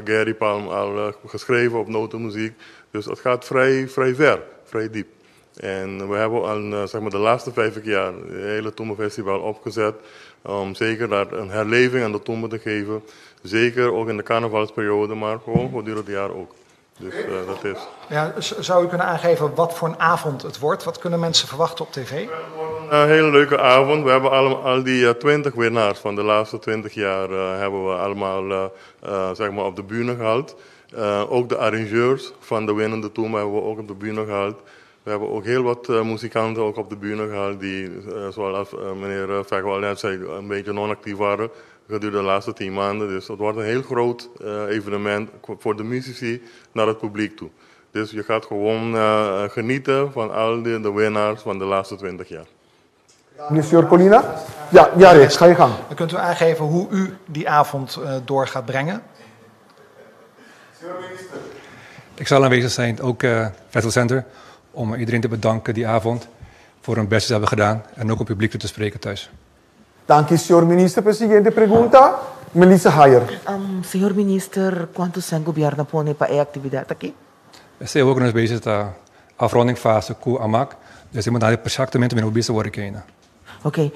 Gary Palm, al geschreven op notenmuziek. Dus het gaat vrij ver, vrij diep. En we hebben al zeg maar de laatste 50 jaar het hele Toema Festival opgezet om zeker daar een herleving aan de Toema te geven. Zeker ook in de carnavalsperiode, maar gewoon gedurende het jaar ook. Dus dat is. Ja, zou u kunnen aangeven wat voor een avond het wordt? Wat kunnen mensen verwachten op tv? Een hele leuke avond. We hebben al die 20 winnaars van de laatste 20 jaar hebben we allemaal zeg maar op de bühne gehaald. Ook de arrangeurs van de winnende Toema hebben we ook op de bühne gehaald. We hebben ook heel wat muzikanten ook op de bühne gehaald die, zoals meneer Vergewal net zei, een beetje non-actief waren gedurende de laatste 10 maanden. Dus het wordt een heel groot evenement voor de muzici naar het publiek toe. Dus je gaat gewoon genieten van al de winnaars van de laatste 20 jaar. Meneer Colina? Ja, Rex, ga je gang. Dan kunt u aangeven hoe u die avond door gaat brengen? Ik zal aanwezig zijn, ook Festival Center, om iedereen te bedanken die avond voor hun best hebben gedaan en ook op publiek toe te spreken thuis. Dank u, senhor minister. Presidente, pergunta. Melissa Hayer. Senhor minister, quanto sen governo pone para a atividade aqui? Estamos ook nog bezig met de afrondingsfase com AMAC, dus ik moet naar exactamente met hoe worden kijken. Ok,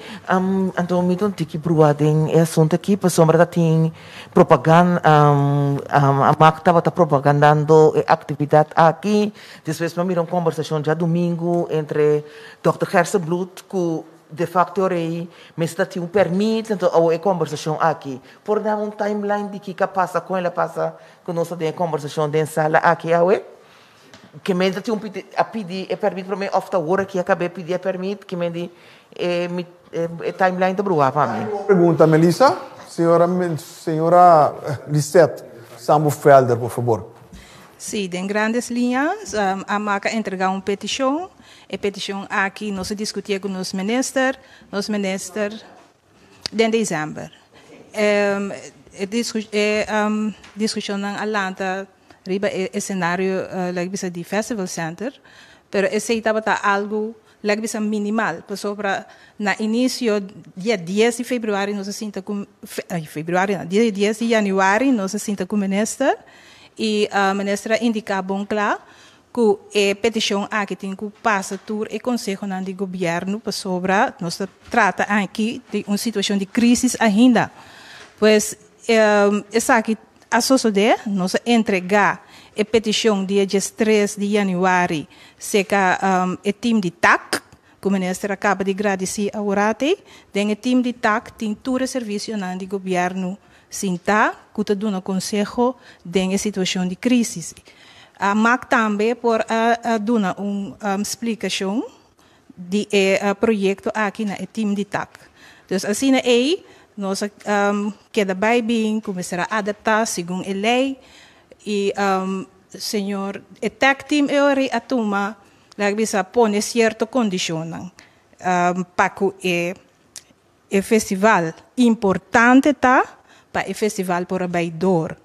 então me dão tiki bruading é assunto aqui para sombra da tem propaganda a MAC estava propagandando atividade aqui depois para mim uma conversação já domingo entre Dr. Gerse Bloed com de facto rei mas está tinha permite então a conversação aqui por dar timeline de que passa com ela passa com nós tem conversação dentro sala aqui que me dá a pedir permite para mim of the work que acabei pedir permite que me di timeline de Brua para mim. Pergunta, Melissa. Senhora Lisette Sambo Felder, por favor. Sí, en grandes líneas, a MAC entregar una petición. La petición aquí no se discutía con los ministros en diciembre. Discusión en Atlanta, arriba el escenario, del Festival Center, pero ese estaba algo minimal, pues sobre na inicio dia 10 de fevereiro nós se sinta com dia 10 de janeiro nós se sinta com o ministro e a ministra indica bom claro que a petição aqui tem que passar por o conselho do governo para sobre nós trata aqui de uma situação de crise ainda, pois essa aqui a sociedade nós entregar a petição dia 3 de janeiro seca o time de TAC, que o ministro acaba de agradecer a Orate, tem o time de TAC, tem todo o serviço do governo sinta, que está dando conselho em situação de crise. A MAC também por dar uma explicação de projeto aqui no time de TAC. Dus assim aí nós queda bem, começar a adaptar segundo a lei, e senhor, o tech team é a turma, lá põe certa condição para que o festival importante tá para o festival por abaidor,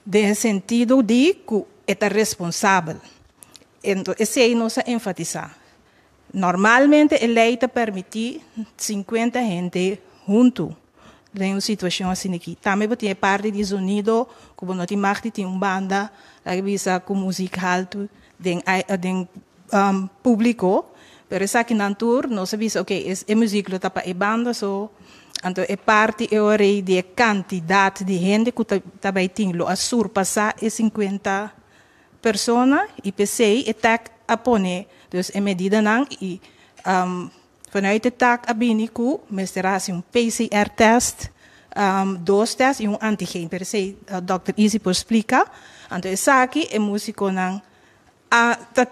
no sentido de que é responsável. Então, esse aí nós enfatizar. Normalmente a lei te permite 50 gente junto em uma situação assim aqui. Também tem parte de sonido, como não tem uma banda, com música alta, de público, pero essa aqui na tour, nós sabemos, ok, é música está para a banda, então é parte de quantidade de gente que também tem a surpassar 50 pessoas, e pensei, a pôr, então, é medida não, e vanuit de taak abiniku, será assim PCR test, 2 testes e antigeen. Per se, Dr. Easy por explicar. Então, essa aqui é músico não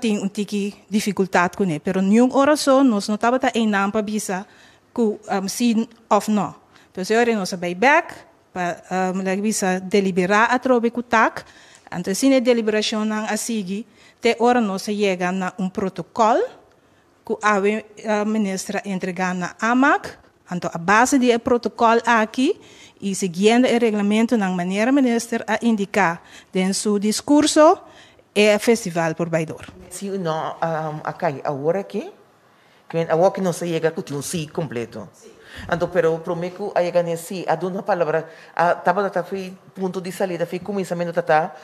tem tiki dificuldade com ele. Pero nenhuma oração, nós não estava em nampa bisa ku sim of no. Então, se ora nós vai back para bisa deliberar a trobe ku tak. Então, se a deliberação não a seguir, te ora nós chega na protocolo que a ministra entregar na AMAC, então a base do protocolo aqui, e seguindo o regulamento na maneira ministra a indicar em seu discurso, é o festival por Baidor. Se não agora aqui, agora que não se chega com um sim completo. Então, pero prometo a chegar nesse, a dar uma palavra, estava a foi ponto de saída, foi começamento tá,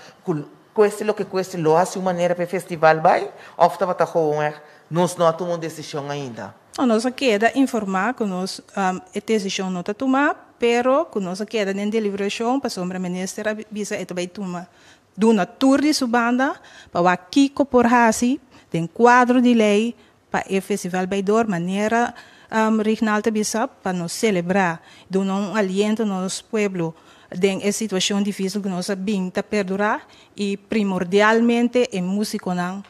cueste lo que cueste, lo hace uma maneira para o festival vai, ou estava tá gewoon nós não tomamos decisão ainda. Nós queda informar que nós a decisão não está tomada, pero que nós queda em deliberação para a ministra bisa e também toma uma tour de sua banda para aqui corporasi tem quadro de lei para o festival Baidor maneira regional bisa para nos celebrar, dar aliento nos pueblos em situação difícil que nós bem tá perdurar e primordialmente em música não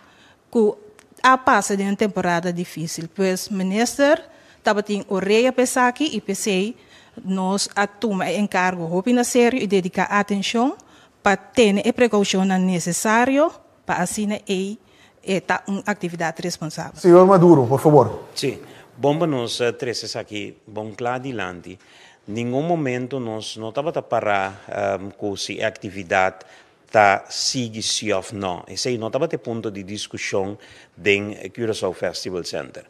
que a passa de uma temporada difícil, pois o ministro estava tendo orelha para aqui e pensei nós a tomar encargo na sério e dedicar atenção para ter a precaução necessária para assim é uma atividade responsável. Senhor Maduro, por favor. Sim, bom para nós três aqui, bom claro adiante. Nenhum momento nós não estava a parar com essa atividade tá sigue sim ou não. Esse aí não estava a ponto de discussão do Curaçao Festival Center.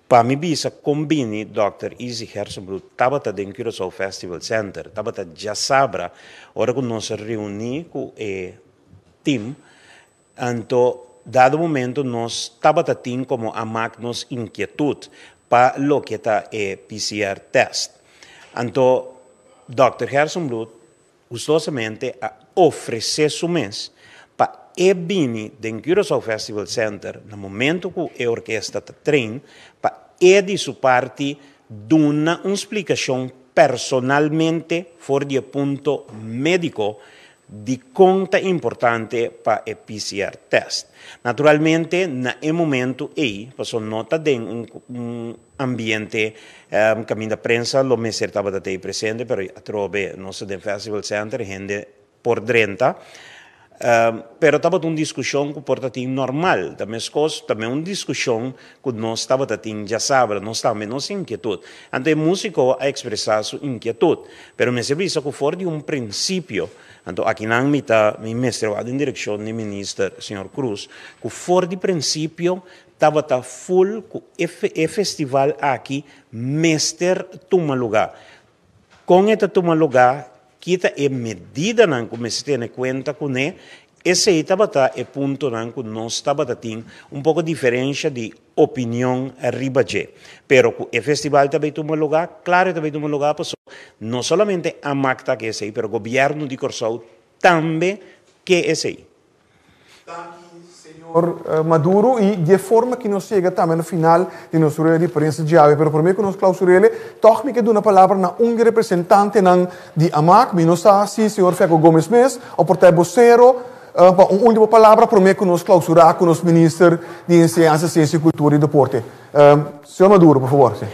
Para mim, bisa combine Dr. Easy Hersenblut estava no Curaçao Festival Center, estava já sabra, hora que nós reunimos com o time, então, dado momento, nós estava tendo como a nos inquietude para o que está o PCR test. Então, Dr. Hersenblut, gostosamente, oferecer su mês para bini do Curaçao Festival Center no momento que a orquestra está trein para de sua parte dar uma explicação personalmente fora de ponto médico de conta importante para o PCR test. Naturalmente, no momento aí, passou nota de ambiente caminho da prensa, lo me estava até presente, pero trobe nosso do Festival Center, gente por 30, pero estava uma discussão que portatinho normal, também uma discussão que nós estava tendo já sabe, nós também nossa inquietude. Então, o músico a expressar sua inquietude, pero me serviço que fora de princípio, então aqui na mitad, me mestrado em direção do ministro, senhor Cruz, que fora de princípio estava full, que o festival aqui, mestre toma lugar. Com esta toma lugar, kita é medida não como se tem conta com ele, esse estava é ponto não que nós estava tendo pouco diferença de opinião arriba de, pero o festival também toma lugar, claro também toma lugar para não somente a MACTA que é esse, pero o governo de Curaçao também que é esse. Senhor Maduro, e de forma que nos chega também no final de nossa reunião de prensa de AVE, pero por mim que nos clausurele, toch me quedo uma palavra na representante de AMAC, me não está assim, senhor Feco Gomes Mes, ou por ter vocero, uma última palavra por mim que nos clausurar com os ministros de Ciência, Ciência, Cultura e Deporte. Senhor Maduro, por favor. Sim.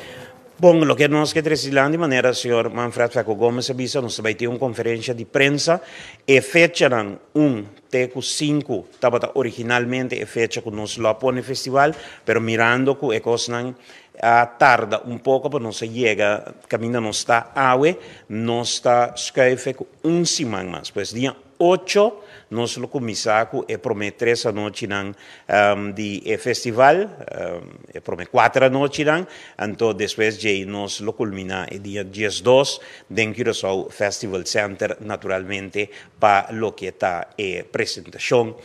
Bom, lo que nós queremos dizer de maneira, o senhor Manfred Feco Gomes avisa, nós vai ter uma conferência de prensa e fecha teco 5, estava originalmente a fecha que nós lá põe no festival, pero mirando que coisa tarda um pouco para nós chegar, caminho não está awe, nós está escreve com semana mais, pois dia 8 nós lo começamos e promete essa noite de festival, promete 4 noites então depois de nós lo culmina e dia 12 dentro do Curaçao Festival Center naturalmente para lo que está apresentação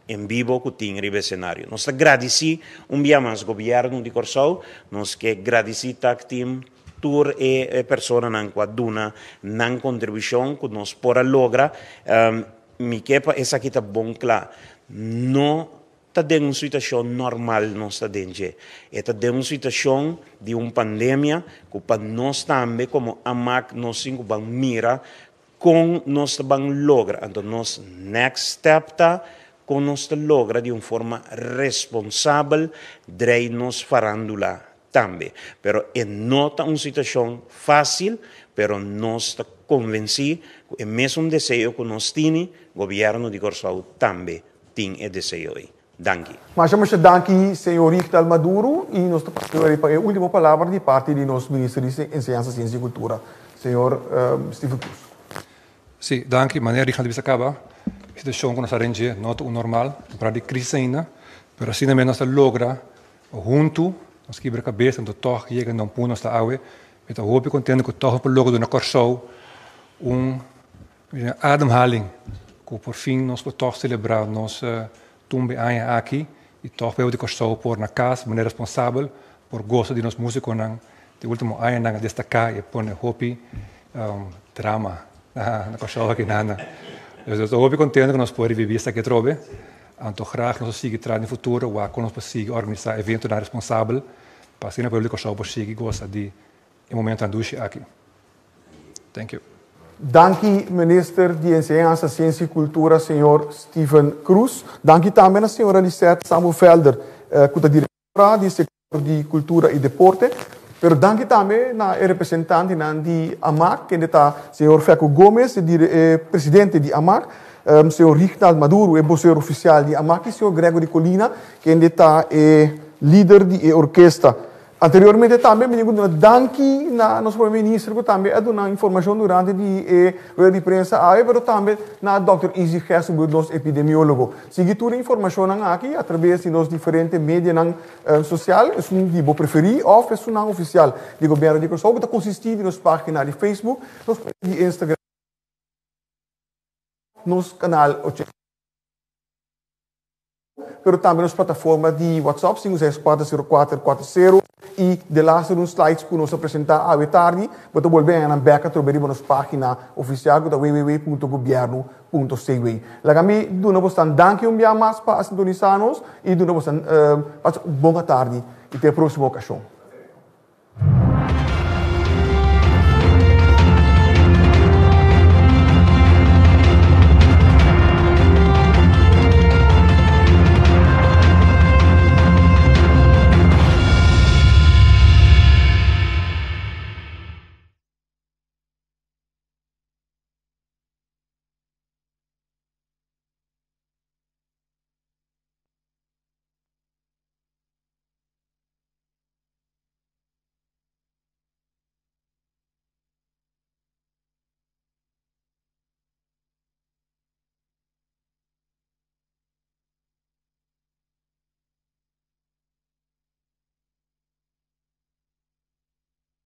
em vivo que tem no cenário. Nós agradecemos dia mais governo de Curaçao, nós que agradecemos tak team tour e persona nan qua duna nan contribuição que nós pora logra mi kepa essa aqui tá bom claro não tá dentro uma situação normal não está dentro tá dentro uma situação de uma pandemia que para nós também como AMAC nós cinco bang mira com nós bang logra então nós next step tá com nós logra de uma forma responsável de nos farandula também, pero não está uma situação fácil, pero nós está convencido que é mesmo desejo que nós temos, o governo de Curaçao também tem esse desejo aí. Danke. Mas chamamos de danke, senhor Richard Maduro, e nós estamos para a última palavra de parte de nosso ministro de Enseñanza, Ciência e Cultura, senhor Steven Cruz. Sim, danke, maneira Richard Bisacaba, a situação que nós arranjamos não é normal, para a crise ainda, pero assim também nós logra junto nós quebra cabeça, então toch chega num ponto nós awe, então hoop ik contente que toch op logo do na Curaçao ademhaling, que por fim nós toch celebrar nós tumbe aia aqui e toch de Curaçao por na casa, maneira responsável, por gosto de nós músicos nang de último aia nang destacar e pôr hopi drama na Curaçao aqui nana. Dus hoop ik contente que nós podemos viver essa que trobe. Então, graag nós seguir atrás no futuro, waar nós podemos organizar eventos responsável, para assim a público só conseguir gostar de momento anduche aqui. Thank you. Danke, minister de Enseñanza, Ciência e Cultura, senhor Steven Cruz. Danke também a senhora Lisette Samuel Felder, que é diretora do setor de Cultura e Deporte. Pero danke também na representante de AMAC, que está senhor Feco Gomes, presidente de AMAC. Senhor Richard Maduro, vocero oficial de AMAC, e senhor Gregory Colina, que está líder de orquestra. Anteriormente também me digo danke na nosso primeiro-ministro, que também é uma informação durante a de prensa, mas também na Dr. Izzy Gerson, nosso epidemiólogo. Sigue toda a informação aqui, através de nos diferentes mídias sociais, é um tipo preferido, ou é um oficial do governo de Curaçao, que consiste em nossa página de Facebook, nossa página de Instagram, nos canal 80. Pero também nas plataformas de WhatsApp, 5640440 e de lá uns slides que nós apresentar à tarde, você volver a beca através da nossa página oficial da www.governo.cw. Lagami, do novo stand, danke dia mais para sintonizar-nos e do novo stand, boa tarde e até a próxima ocasião.